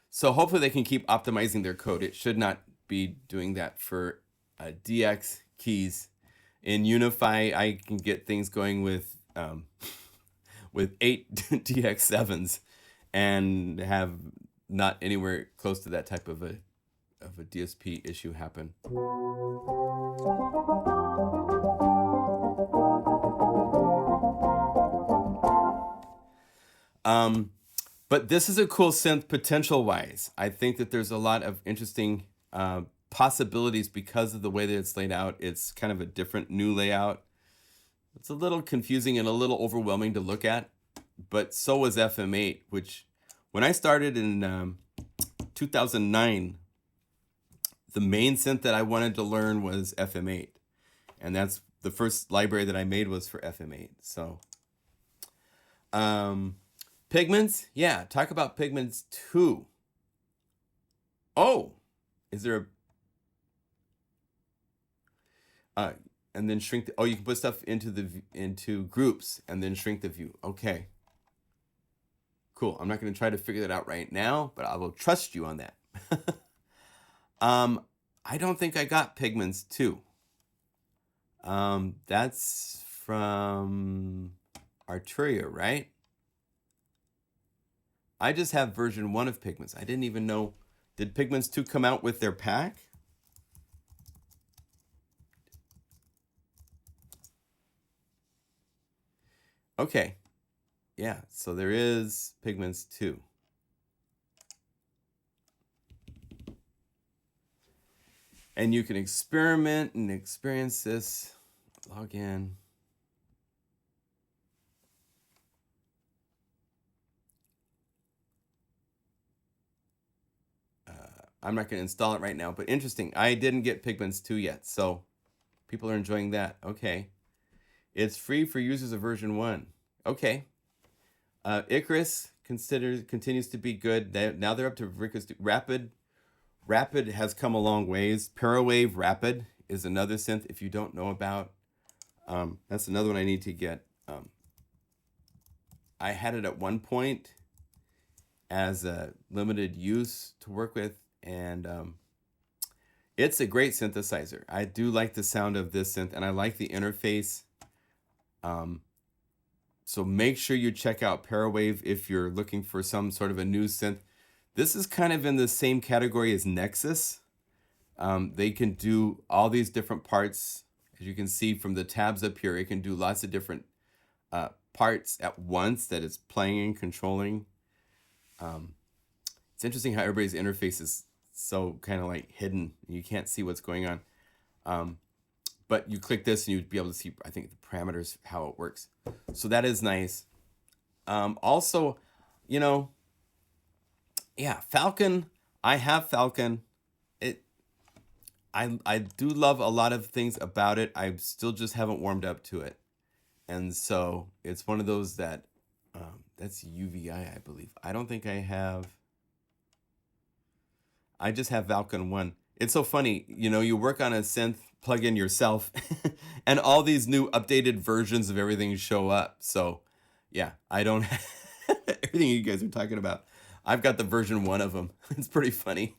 So hopefully they can keep optimizing their code. It should not be doing that for DX keys. In Unify, I can get things going with 8 DX7s and have not anywhere close to that type of a DSP issue happen. But this is a cool synth potential-wise. I think that there's a lot of interesting possibilities because of the way that it's laid out. It's kind of a different new layout. It's a little confusing and a little overwhelming to look at, but so was FM8, which when I started in 2009, the main synth that I wanted to learn was FM8. And that's the first library that I made was for FM8. So, Pigments, yeah, talk about Pigments 2. Oh, is there a and then shrink the, you can put stuff into groups and then shrink the view. Okay. Cool. I'm not going to try to figure that out right now, but I will trust you on that. I don't think I got Pigments 2. That's from Arturia, right? I just have version 1 of Pigments. I didn't even know. Did Pigments 2 come out with their pack? Okay. Yeah, so there is Pigments 2. And you can experiment and experience this. Log in. I'm not going to install it right now, but interesting. I didn't get Pigments 2 yet, so people are enjoying that. Okay. It's free for users of version 1. Okay. Icarus continues to be good. Now they're up to Icarus. Rapid has come a long ways. Parawave Rapid is another synth if you don't know about. That's another one I need to get. I had it at one point as a limited use to work with, and it's a great synthesizer. I do like the sound of this synth, and I like the interface. So make sure you check out Parawave if you're looking for some sort of a new synth. This is kind of in the same category as Nexus. They can do all these different parts. As you can see from the tabs up here, it can do lots of different parts at once that it's playing and controlling. It's interesting how everybody's interface is so kind of like hidden. You can't see what's going on. But you click this and you'd be able to see, I think, the parameters, how it works. So that is nice. Also, you know, yeah, Falcon. I have Falcon. I do love a lot of things about it. I still just haven't warmed up to it. And so it's one of those that, that's UVI, I believe. I don't think I have. I just have Falcon 1. It's so funny, you know, you work on a synth plugin yourself and all these new updated versions of everything show up. So yeah, I don't have everything you guys are talking about. I've got the version 1 of them. It's pretty funny.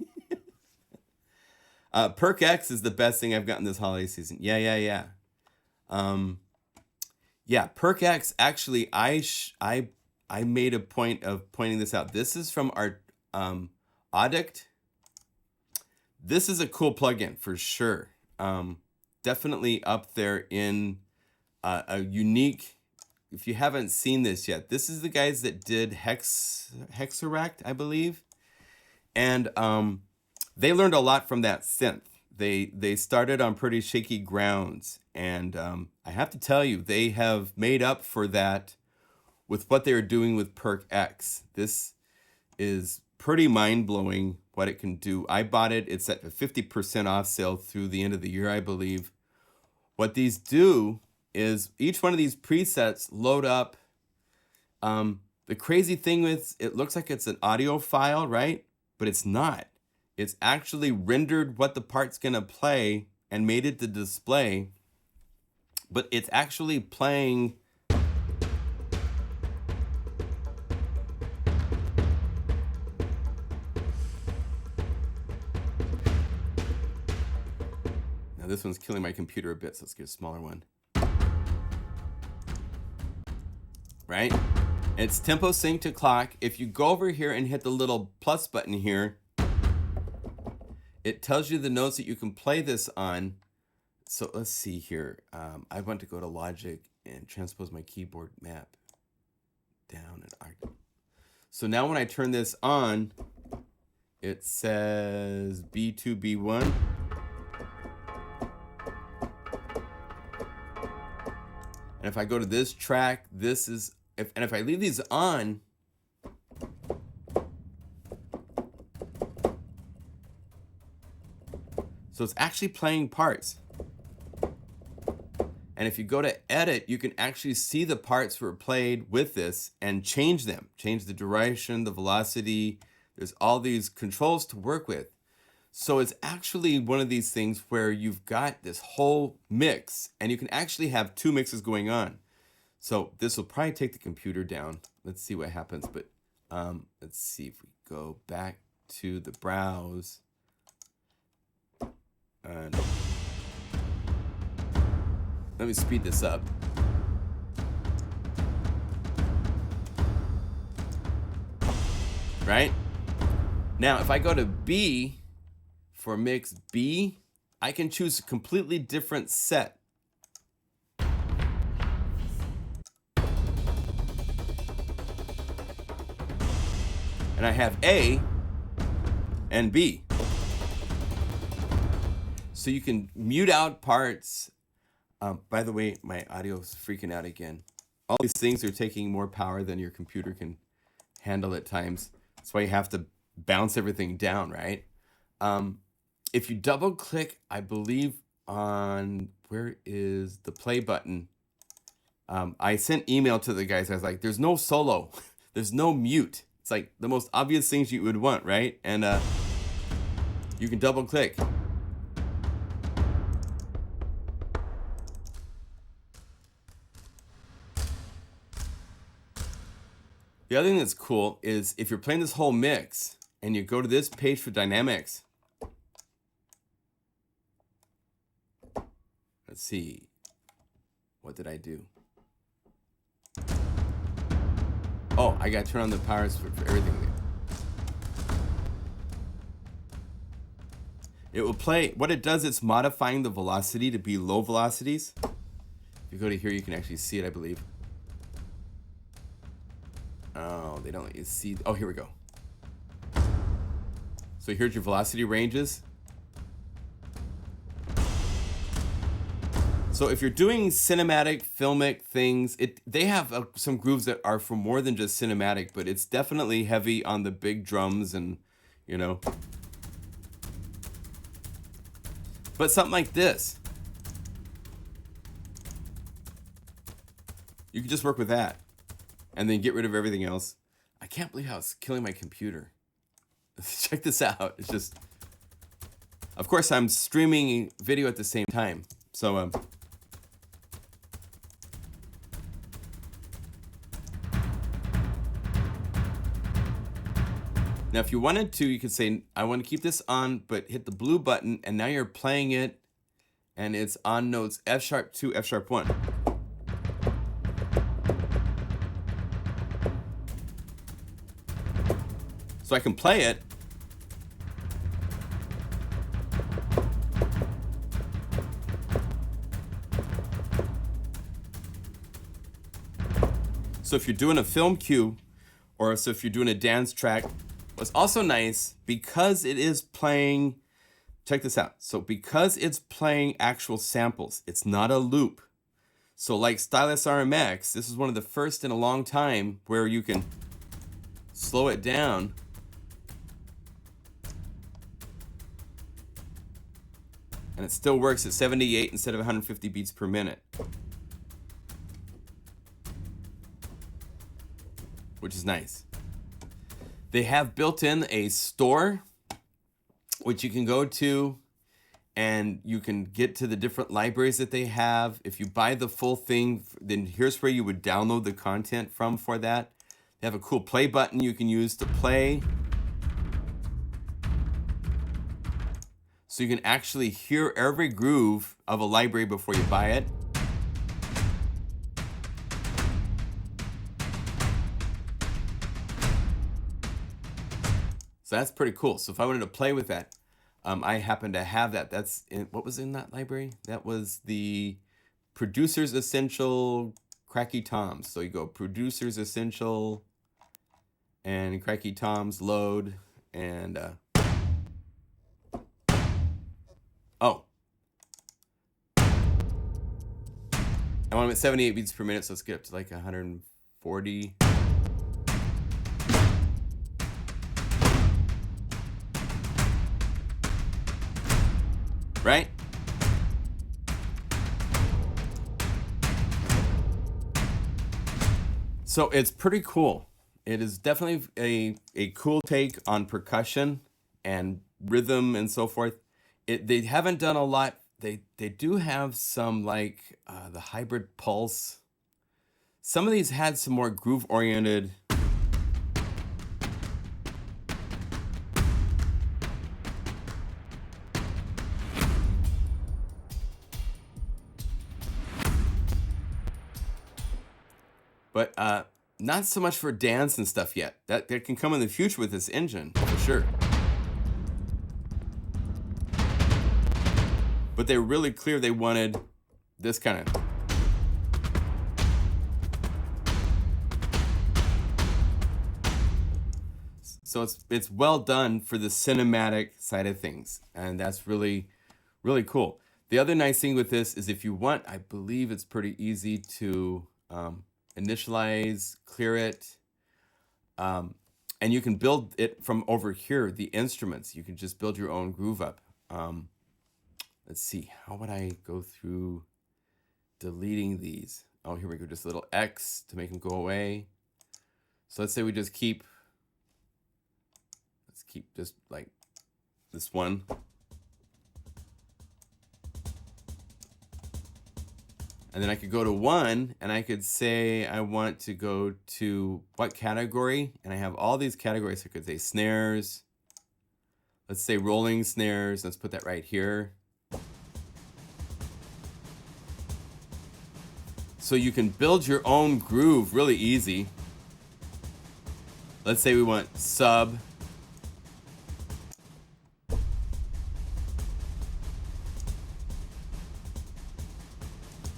Perk X is the best thing I've gotten this holiday season. Yeah. Yeah, Perk X, actually, I made a point of pointing this out. This is from our Audict. This is a cool plugin for sure. Definitely up there in a unique, if you haven't seen this yet, this is the guys that did Hexaract, I believe. And they learned a lot from that synth. They started on pretty shaky grounds. And I have to tell you, they have made up for that with what they're doing with Perk X. This is pretty mind-blowing what it can do. I bought it. It's at a 50% off sale through the end of the year, I believe. What these do is each one of these presets load up. The crazy thing is it looks like it's an audio file, right? But it's not. It's actually rendered what the part's gonna play and made it to display, but it's actually playing. Now this one's killing my computer a bit, so let's get a smaller one. Right? It's tempo sync to clock. If you go over here and hit the little plus button here, it tells you the notes that you can play this on. So let's see here. I want to go to Logic and transpose my keyboard map down an octave. So now when I turn this on, it says B2, B1. And if I go to this track, this is, and if I leave these on, so it's actually playing parts. And if you go to edit, you can actually see the parts that were played with this and change them. Change the duration, the velocity. There's all these controls to work with. So it's actually one of these things where you've got this whole mix and you can actually have two mixes going on. So this will probably take the computer down. Let's see what happens. But let's see if we go back to the browse. And let me speed this up. Right? Now, if I go to B for mix B, I can choose a completely different set. And I have A and B. So you can mute out parts. By the way, my audio's freaking out again. All these things are taking more power than your computer can handle at times. That's why you have to bounce everything down, right? If you double click, I believe on, where is the play button? I sent email to the guys. I was like, there's no solo. There's no mute. It's like the most obvious things you would want, right? And you can double click. The other thing that's cool is if you're playing this whole mix and you go to this page for dynamics. Let's see. What did I do? Oh, I got to turn on the powers for everything. It will play. What it does, it's modifying the velocity to be low velocities. If you go to here, you can actually see it, I believe. Oh, they don't let you see. Oh, here we go. So here's your velocity ranges. So if you're doing cinematic, filmic things, they have some grooves that are for more than just cinematic, but it's definitely heavy on the big drums and, you know. But something like this, you can just work with that and then get rid of everything else. I can't believe how it's killing my computer. Check this out. It's just, of course, I'm streaming video at the same time. So, now, if you wanted to, you could say, I want to keep this on, but hit the blue button, and now you're playing it, and it's on notes F sharp 2, F sharp 1. So I can play it. So if you're doing a film cue, or so if you're doing a dance track, what's also nice, because it is playing, check this out. So because it's playing actual samples, it's not a loop. So like Stylus RMX, this is one of the first in a long time where you can slow it down And it still works at 78 instead of 150 beats per minute, which is nice. They have built in a store, which you can go to, and you can get to the different libraries that they have. If you buy the full thing, then here's where you would download the content from for that. They have a cool play button you can use to play. So you can actually hear every groove of a library before you buy it. So that's pretty cool. So if I wanted to play with that, I happen to have that. That's in, what was in that library? That was the Producers Essential Cracky Toms. So you go Producers Essential and Cracky Toms load and oh. I want them at 78 beats per minute, so let's get up to like 140. Right? So it's pretty cool. It is definitely a cool take on percussion and rhythm and so forth. They haven't done a lot. They do have some like the hybrid pulse. Some of these had some more groove oriented. But not so much for dance and stuff yet. That can come in the future with this engine, for sure. But they were really clear they wanted this kind of. So it's well done for the cinematic side of things. And that's really, really cool. The other nice thing with this is if you want, I believe it's pretty easy to initialize, clear it, and you can build it from over here, the instruments. You can just build your own groove up. Let's see, how would I go through deleting these? Oh, here we go, just a little X to make them go away. So let's say we just keep, let's keep just like this one. And then I could go to one and I could say I want to go to what category? And I have all these categories. I could say snares. Let's say rolling snares. Let's put that right here. So you can build your own groove really easy. Let's say we want sub.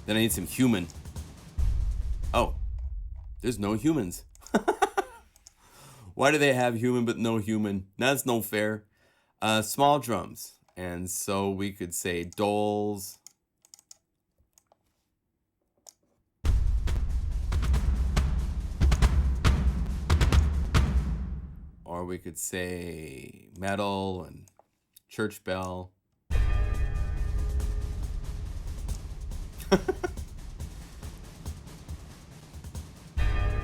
Then I need some human. Oh, there's no humans. Why do they have human but no human? That's no fair. Small drums. And so we could say doles. Or we could say metal and church bell.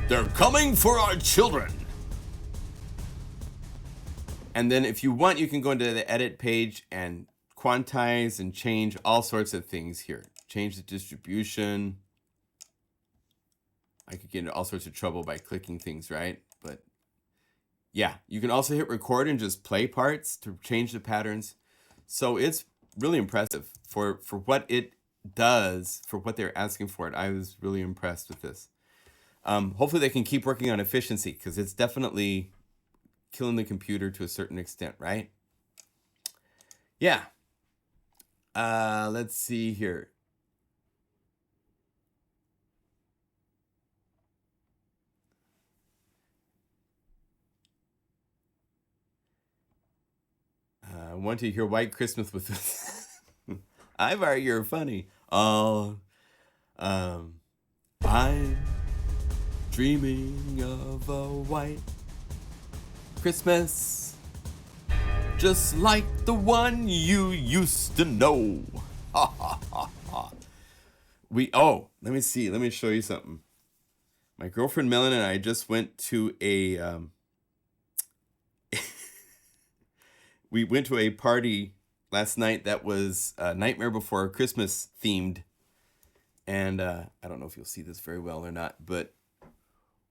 They're coming for our children. And then if you want, you can go into the edit page and quantize and change all sorts of things here. Change the distribution. I could get into all sorts of trouble by clicking things, right? But yeah, you can also hit record and just play parts to change the patterns. So it's really impressive for what it does, for what they're asking for it. I was really impressed with this. Hopefully they can keep working on efficiency because it's definitely killing the computer to a certain extent, right? Yeah. Let's see here. I want to hear White Christmas with this. Ivar, you're funny. Oh, I'm dreaming of a white Christmas just like the one you used to know. Ha ha ha ha. Let me see. Let me show you something. My girlfriend Melon and I just went to a we went to a party last night that was Nightmare Before Christmas themed, and I don't know if you'll see this very well or not, but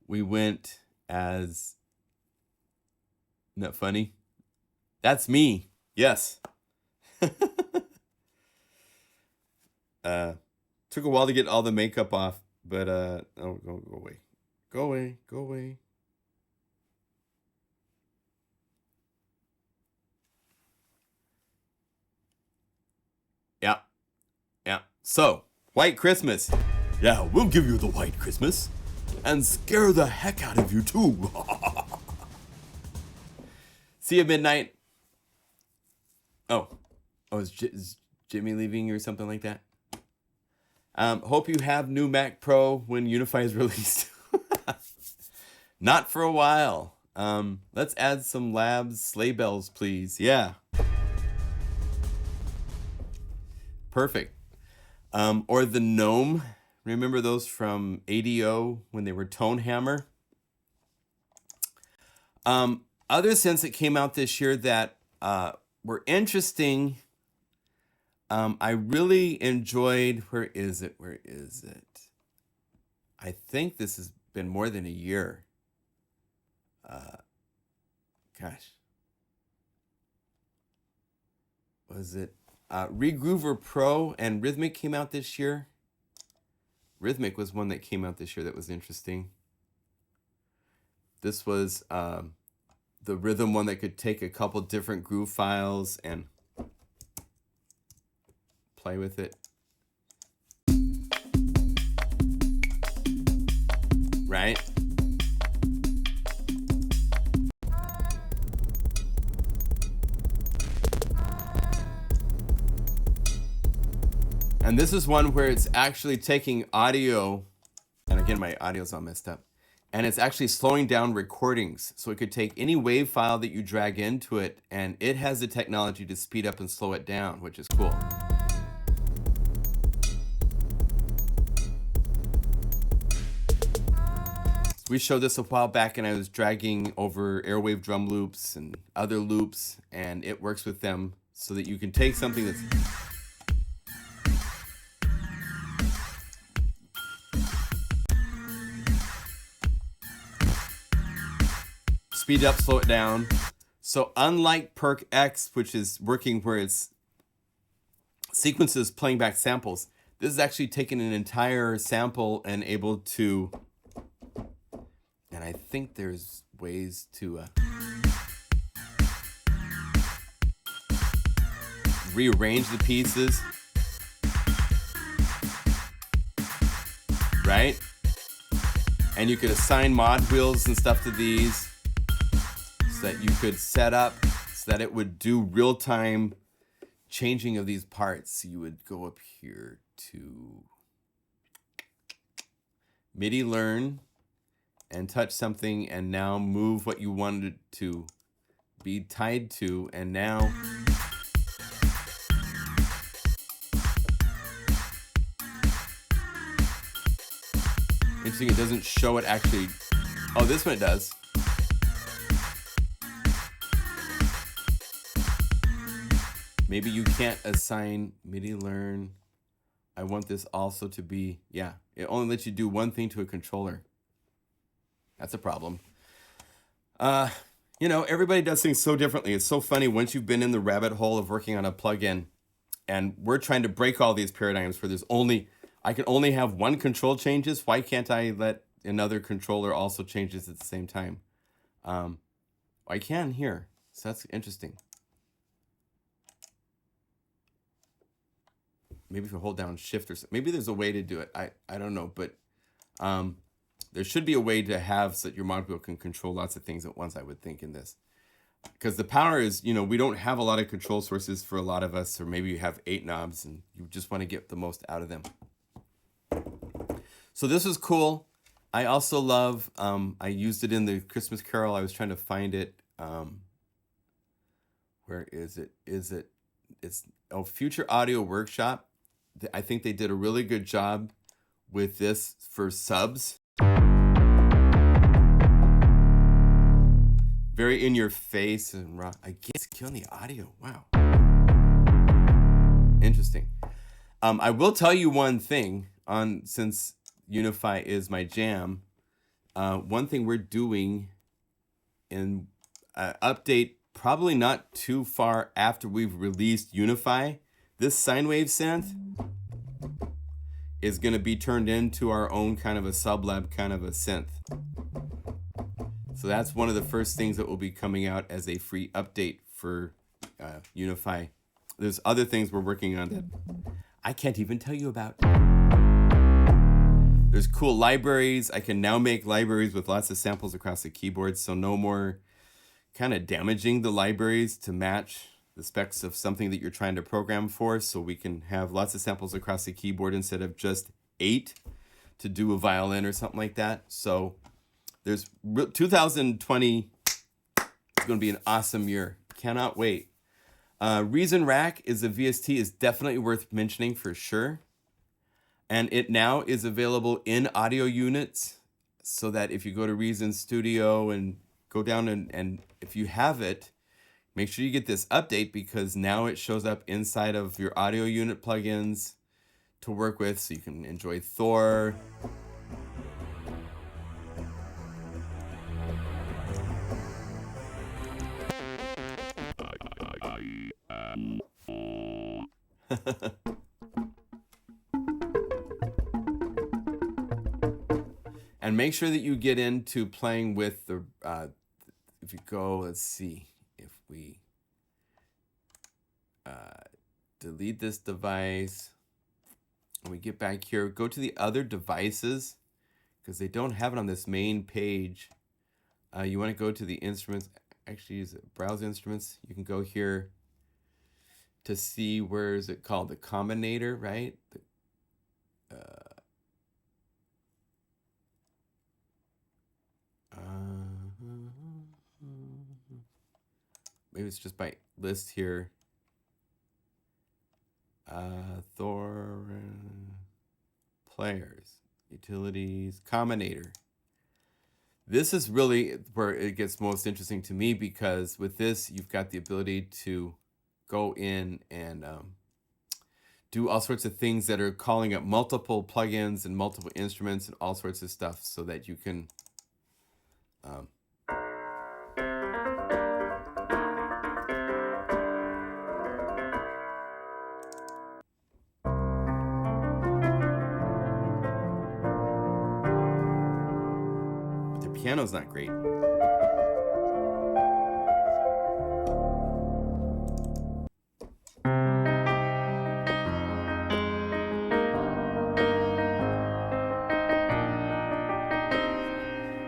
we went as. Isn't that funny? That's me. Yes. Took a while to get all the makeup off, but oh, go away. Go away. Go away. Yeah. Yeah. So, White Christmas. Yeah, we'll give you the White Christmas and scare the heck out of you too. See you at midnight. Oh, is Jimmy leaving or something like that? Hope you have new Mac Pro when Unify is released. Not for a while. Let's add some labs sleigh bells, please. Yeah. Perfect. Or the gnome. Remember those from ADO when they were Tone Hammer? Other synths that came out this year that were interesting. I really enjoyed. Where is it? I think this has been more than a year. Gosh. Was it Regroover Pro and Rhythmic came out this year? Rhythmic was one that came out this year that was interesting. This was the rhythm one that could take a couple different groove files and play with it. Right? And this is one where it's actually taking audio, and again, my audio's all messed up, and it's actually slowing down recordings. So it could take any wave file that you drag into it, and it has the technology to speed up and slow it down, which is cool. We showed this a while back, and I was dragging over airwave drum loops and other loops, and it works with them so that you can take something that's speed up, slow it down. So unlike Perk X, which is working where it's sequences playing back samples, this is actually taking an entire sample and able to, and I think there's ways to rearrange the pieces, right? And you could assign mod wheels and stuff to these so that you could set up so that it would do real-time changing of these parts. So you would go up here to MIDI learn and touch something and now move what you wanted it to be tied to, and now interesting, it doesn't show it actually. Oh, this one it does. Maybe you can't assign MIDI learn. I want this also to be, yeah, it only lets you do one thing to a controller. That's a problem. You know, everybody does things so differently. It's so funny once you've been in the rabbit hole of working on a plugin, and we're trying to break all these paradigms where I can only have one control changes. Why can't I let another controller also changes at the same time? I can here, so that's interesting. Maybe if you hold down shift or something. Maybe there's a way to do it. I don't know, but there should be a way to have so that your mod wheel can control lots of things at once, I would think, in this. Because the power is, you know, we don't have a lot of control sources for a lot of us, or maybe you have 8 knobs and you just want to get the most out of them. So this is cool. I also love, I used it in the Christmas Carol. I was trying to find it. Where is it? It's Future Audio Workshop. I think they did a really good job with this for subs. Very in your face and rock. I guess killing the audio. Wow. Interesting. I will tell you one thing since Unify is my jam. One thing we're doing in update probably not too far after we've released Unify, this sine wave synth is going to be turned into our own kind of a sublab kind of a synth. So that's one of the first things that will be coming out as a free update for Unify. There's other things we're working on that I can't even tell you about. There's cool libraries. I can now make libraries with lots of samples across the keyboard, so no more kind of damaging the libraries to match the specs of something that you're trying to program for, so we can have lots of samples across the keyboard instead of just 8 to do a violin or something like that. So there's 2020 is going to be an awesome year. Cannot wait. Reason Rack is a VST is definitely worth mentioning for sure. And it now is available in audio units, so that if you go to Reason Studio and go down and if you have it, make sure you get this update, because now it shows up inside of your audio unit plugins to work with, so you can enjoy Thor. And make sure that you get into playing with the, if you go, let's see, if we delete this device and we get back here, go to the other devices, because they don't have it on this main page. You want to go to the instruments, actually use it, browse instruments. You can go here to see, where is it called? The combinator, right? Maybe it's just by list here. Thor players, utilities, combinator. This is really where it gets most interesting to me, because with this, you've got the ability to go in and do all sorts of things that are calling up multiple plugins and multiple instruments and all sorts of stuff, so that you can but the piano's not great.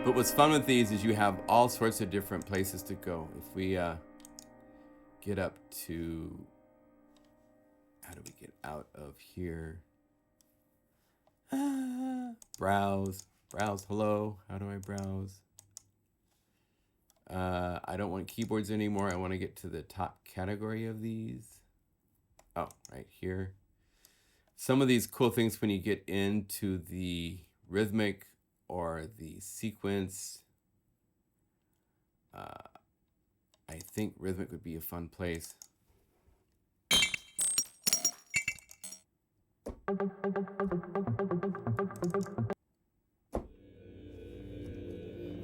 But what's fun with these is you have all sorts of different places to go. If we get up to, how do we get out of here? Browse, hello, how do I browse? I don't want keyboards anymore. I want to get to the top category of these. Oh, right here. Some of these cool things when you get into the rhythmic or the sequence. I think rhythmic would be a fun place.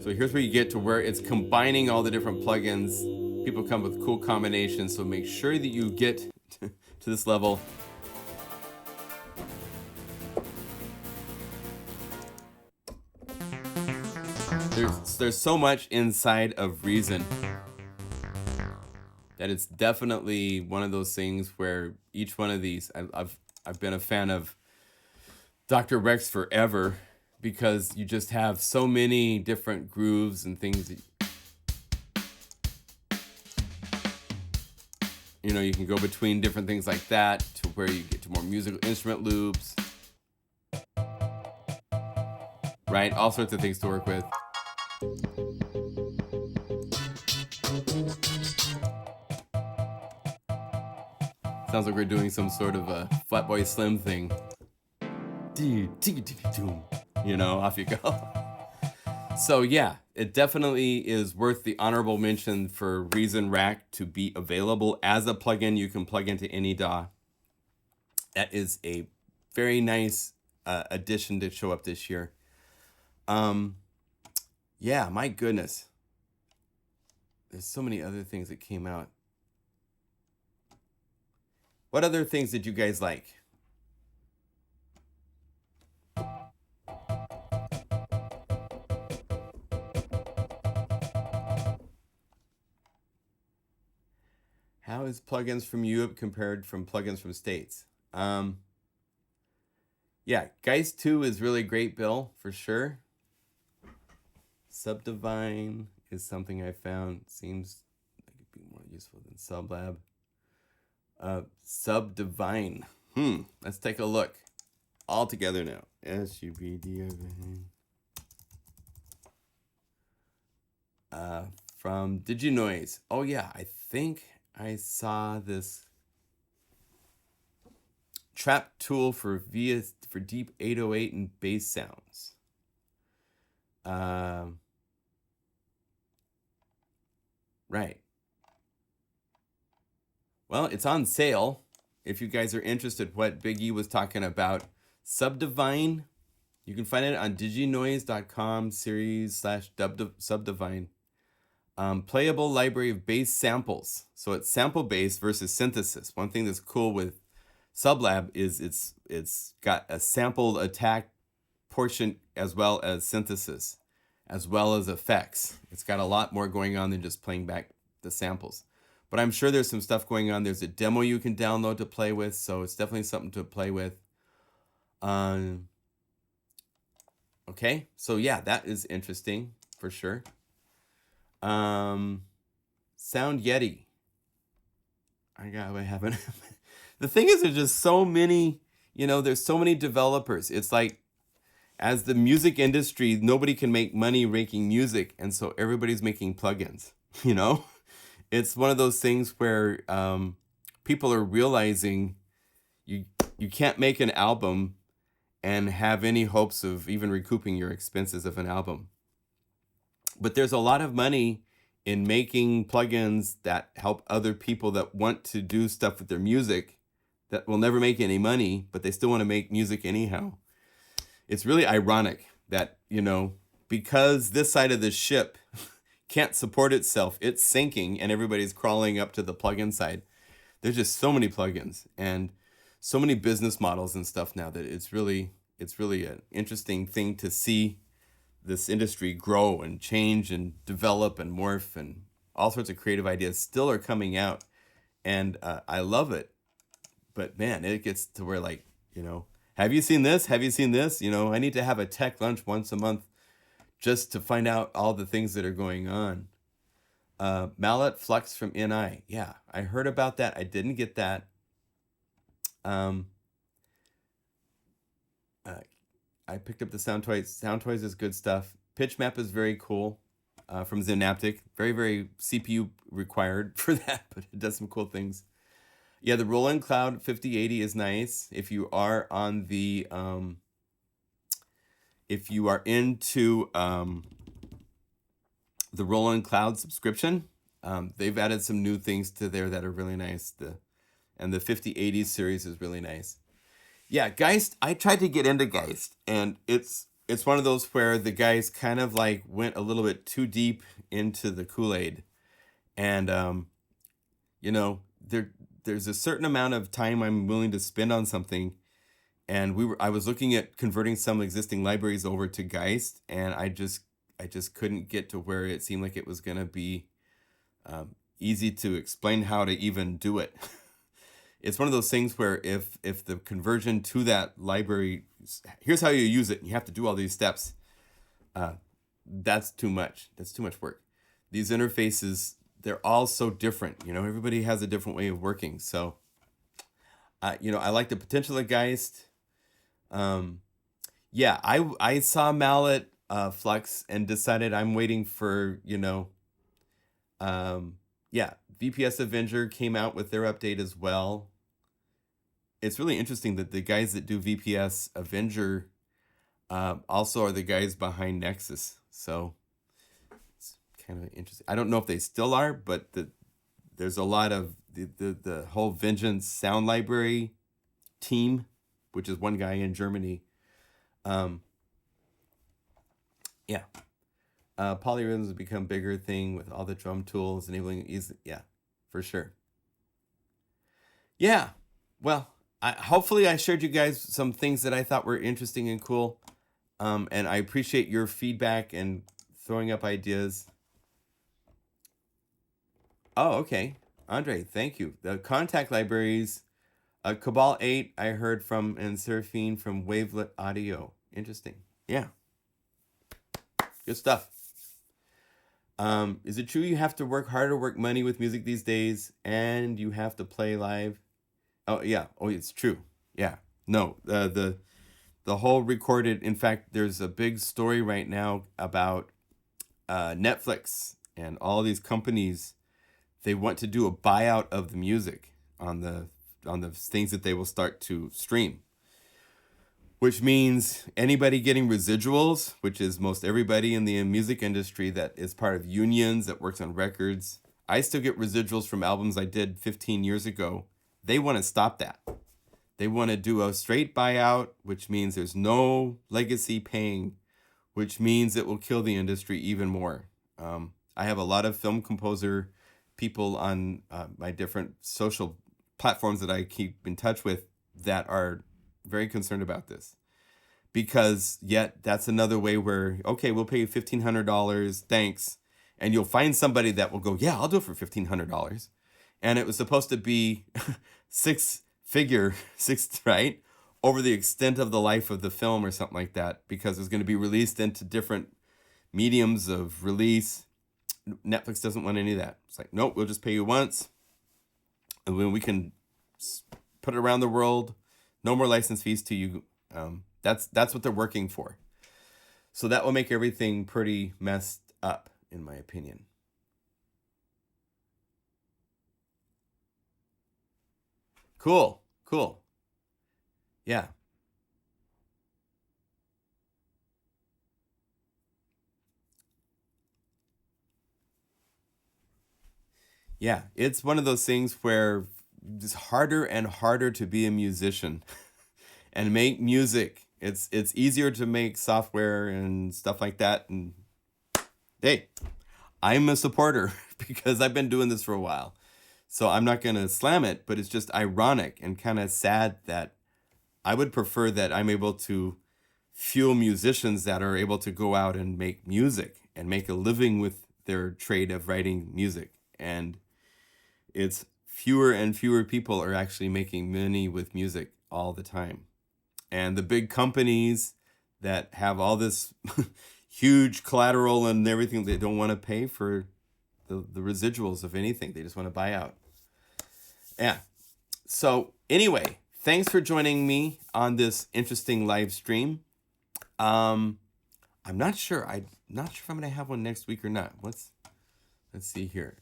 So here's where you get to where it's combining all the different plugins. People come with cool combinations, so make sure that you get to this level. There's so much inside of Reason that it's definitely one of those things where each one of these, I've been a fan of Dr. Rex forever, because you just have so many different grooves and things that, you know, you can go between different things like that to where you get to more musical instrument loops, right? All sorts of things to work with. Sounds like we're doing some sort of a Flatboy Slim thing. You know, off you go. So yeah, it definitely is worth the honorable mention for Reason Rack to be available as a plugin. You can plug into any DAW. That is a very nice addition to show up this year. Yeah, my goodness. There's so many other things that came out. What other things did you guys like? How is plugins from Europe compared from plugins from States? Yeah, Geist 2 is really great, Bill, for sure. Subdivine is something I found seems like it'd be more useful than Sublab. Subdivine. Let's take a look. All together now. SUBDivine. From DigiNoise. Oh yeah, I think I saw this trap tool for deep 808 and bass sounds. Right. Well, it's on sale. If you guys are interested, what Big E was talking about, Subdivine, you can find it on diginoise.com series/subdivine. Playable library of bass samples. So it's sample based versus synthesis. One thing that's cool with Sublab is it's got a sampled attack portion as well as synthesis, as well as effects. It's got a lot more going on than just playing back the samples. But I'm sure there's some stuff going on. There's a demo you can download to play with, so it's definitely something to play with. Okay, so yeah, that is interesting for sure. Sound Yeti. I haven't. The thing is, there's just so many, there's so many developers. It's like, as the music industry, nobody can make money making music, and so everybody's making plugins, It's one of those things where people are realizing you can't make an album and have any hopes of even recouping your expenses of an album. But there's a lot of money in making plugins that help other people that want to do stuff with their music that will never make any money, but they still want to make music anyhow. It's really ironic that, because this side of the ship can't support itself, it's sinking, and everybody's crawling up to the plugin side. There's just so many plugins and so many business models and stuff now that it's really an interesting thing to see this industry grow and change and develop and morph, and all sorts of creative ideas still are coming out. And I love it. But man, it gets to where, like, have you seen this? Have you seen this? I need to have a tech lunch once a month just to find out all the things that are going on. Mallet Flux from NI. Yeah, I heard about that. I didn't get that. I picked up the Soundtoys. Soundtoys is good stuff. Pitch Map is very cool from Synaptic. Very, very CPU required for that, but it does some cool things. Yeah, the Roland Cloud 5080 is nice. If you are on the, if you are into the Roland Cloud subscription, they've added some new things to there that are really nice. And the 5080 series is really nice. Yeah, Geist, I tried to get into Geist, and it's one of those where the guys kind of like went a little bit too deep into the Kool-Aid. And, there's a certain amount of time I'm willing to spend on something. And I was looking at converting some existing libraries over to Geist, and I just couldn't get to where it seemed like it was going to be easy to explain how to even do it. It's one of those things where if the conversion to that library, here's how you use it, and you have to do all these steps, that's too much. That's too much work. These interfaces, they're all so different. Everybody has a different way of working. So, I like the potential of Geist. Yeah, I saw Mallet Flux and decided I'm waiting for, VPS Avenger came out with their update as well. it's really interesting that the guys that do VPS Avenger also are the guys behind Nexus. So it's kind of interesting. I don't know if they still are, but there's a lot of the whole Vengeance sound library team, which is one guy in Germany. Yeah. Polyrhythms have become a bigger thing with all the drum tools enabling easy. Yeah, for sure. Yeah. Well, hopefully I shared you guys some things that I thought were interesting and cool. And I appreciate your feedback and throwing up ideas. Oh, okay. Andre, thank you. The contact libraries, Cabal 8, I heard from, and Seraphine from Wavelet Audio. Interesting. Yeah. Good stuff. Is it true you have to work hard to work money with music these days and you have to play live? Oh, yeah. Oh, it's true. Yeah. No, the whole recorded, in fact, there's a big story right now about Netflix and all these companies. They want to do a buyout of the music on the things that they will start to stream, which means anybody getting residuals, which is most everybody in the music industry that is part of unions that works on records. I still get residuals from albums I did 15 years ago. They want to stop that. They want to do a straight buyout, which means there's no legacy paying, which means it will kill the industry even more. I have a lot of film composer people on my different social platforms that I keep in touch with that are very concerned about this. Because yet that's another way where, okay, we'll pay you $1,500, thanks. And you'll find somebody that will go, yeah, I'll do it for $1,500. And it was supposed to be six, right? Over the extent of the life of the film or something like that, because it's going to be released into different mediums of release. Netflix doesn't want any of that. It's like, nope, we'll just pay you once. And then we can put it around the world. No more license fees to you. That's what they're working for. So that will make everything pretty messed up, in my opinion. Cool. Yeah. Yeah, it's one of those things where it's harder and harder to be a musician and make music. It's easier to make software and stuff like that. And hey, I'm a supporter because I've been doing this for a while. So I'm not going to slam it, but it's just ironic and kind of sad that I would prefer that I'm able to fuel musicians that are able to go out and make music and make a living with their trade of writing music. And it's fewer and fewer people are actually making money with music all the time. And the big companies that have all this huge collateral and everything, they don't want to pay for the residuals of anything. They just want to buy out. Yeah. So anyway, thanks for joining me on this interesting live stream. I'm not sure. I'm not sure if I'm going to have one next week or not. Let's see here.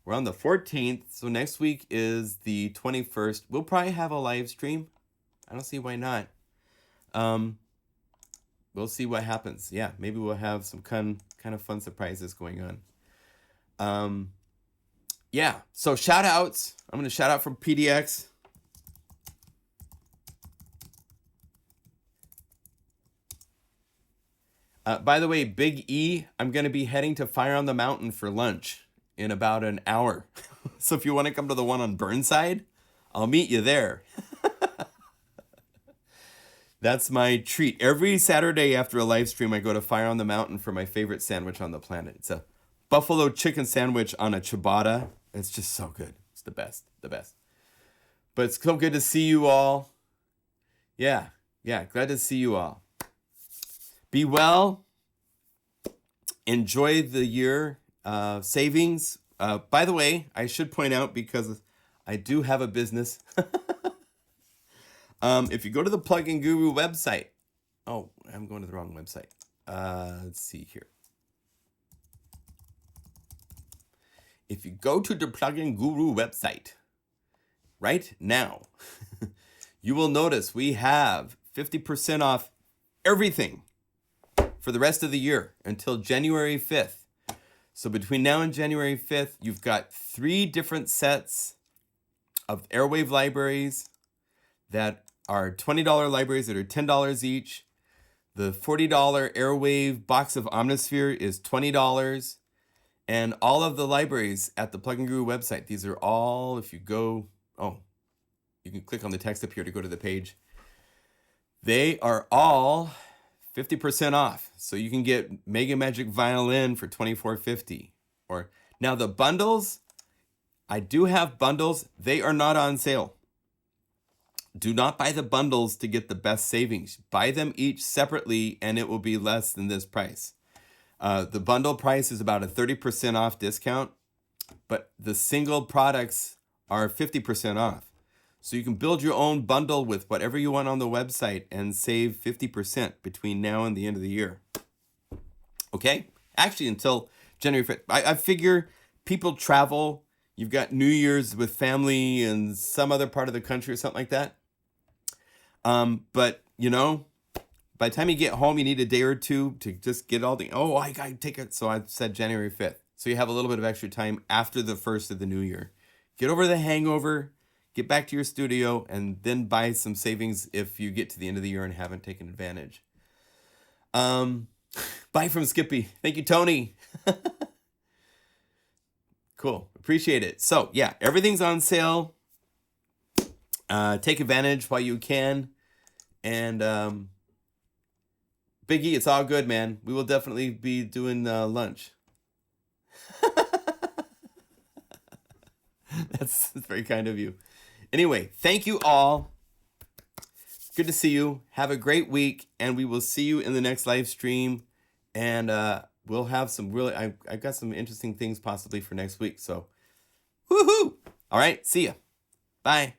We're on the 14th, so next week is the 21st. We'll probably have a live stream. I don't see why not. We'll see what happens. Yeah, maybe we'll have some kind of fun surprises going on. Yeah, so shout outs. I'm going to shout out from PDX. By the way, Big E, I'm going to be heading to Fire on the Mountain for lunch in about an hour. So if you want to come to the one on Burnside, I'll meet you there. That's my treat. Every Saturday after a live stream, I go to Fire on the Mountain for my favorite sandwich on the planet. It's a buffalo chicken sandwich on a ciabatta. It's just so good. It's the best. But it's so good to see you all. Yeah, glad to see you all. Be well. Enjoy the year. Savings. By the way, I should point out, because I do have a business. If you go to the Plugin Guru website. Oh, I'm going to the wrong website. Let's see here. If you go to the Plugin Guru website right now, you will notice we have 50% off everything for the rest of the year until January 5th. So between now and January 5th, you've got 3 different sets of Airwave libraries that are $20 libraries that are $10 each. The $40 Airwave box of Omnisphere is $20. And all of the libraries at the Plugin Guru website, these are all, if you go, you can click on the text up here to go to the page. They are all 50% off. So you can get Mega Magic Violin for $24.50. Or now the bundles, I do have bundles. They are not on sale. Do not buy the bundles to get the best savings. Buy them each separately and it will be less than this price. The bundle price is about a 30% off discount, but the single products are 50% off. So you can build your own bundle with whatever you want on the website and save 50% between now and the end of the year. Okay? Actually, until January 5th. I figure people travel. You've got New Year's with family in some other part of the country or something like that. But, you know, by the time you get home, you need a day or two to just get all the, I got to take it. So I said January 5th. So you have a little bit of extra time after the first of the new year. Get over the hangover, get back to your studio, and then buy some savings if you get to the end of the year and haven't taken advantage. Bye from Skippy. Thank you, Tony. Cool. Appreciate it. So yeah, everything's on sale. Take advantage while you can. And Biggie, it's all good, man. We will definitely be doing lunch. That's very kind of you. Anyway, thank you all. Good to see you. Have a great week, and we will see you in the next live stream. And we'll have some really, I've got some interesting things possibly for next week. So, woohoo! All right, see ya. Bye.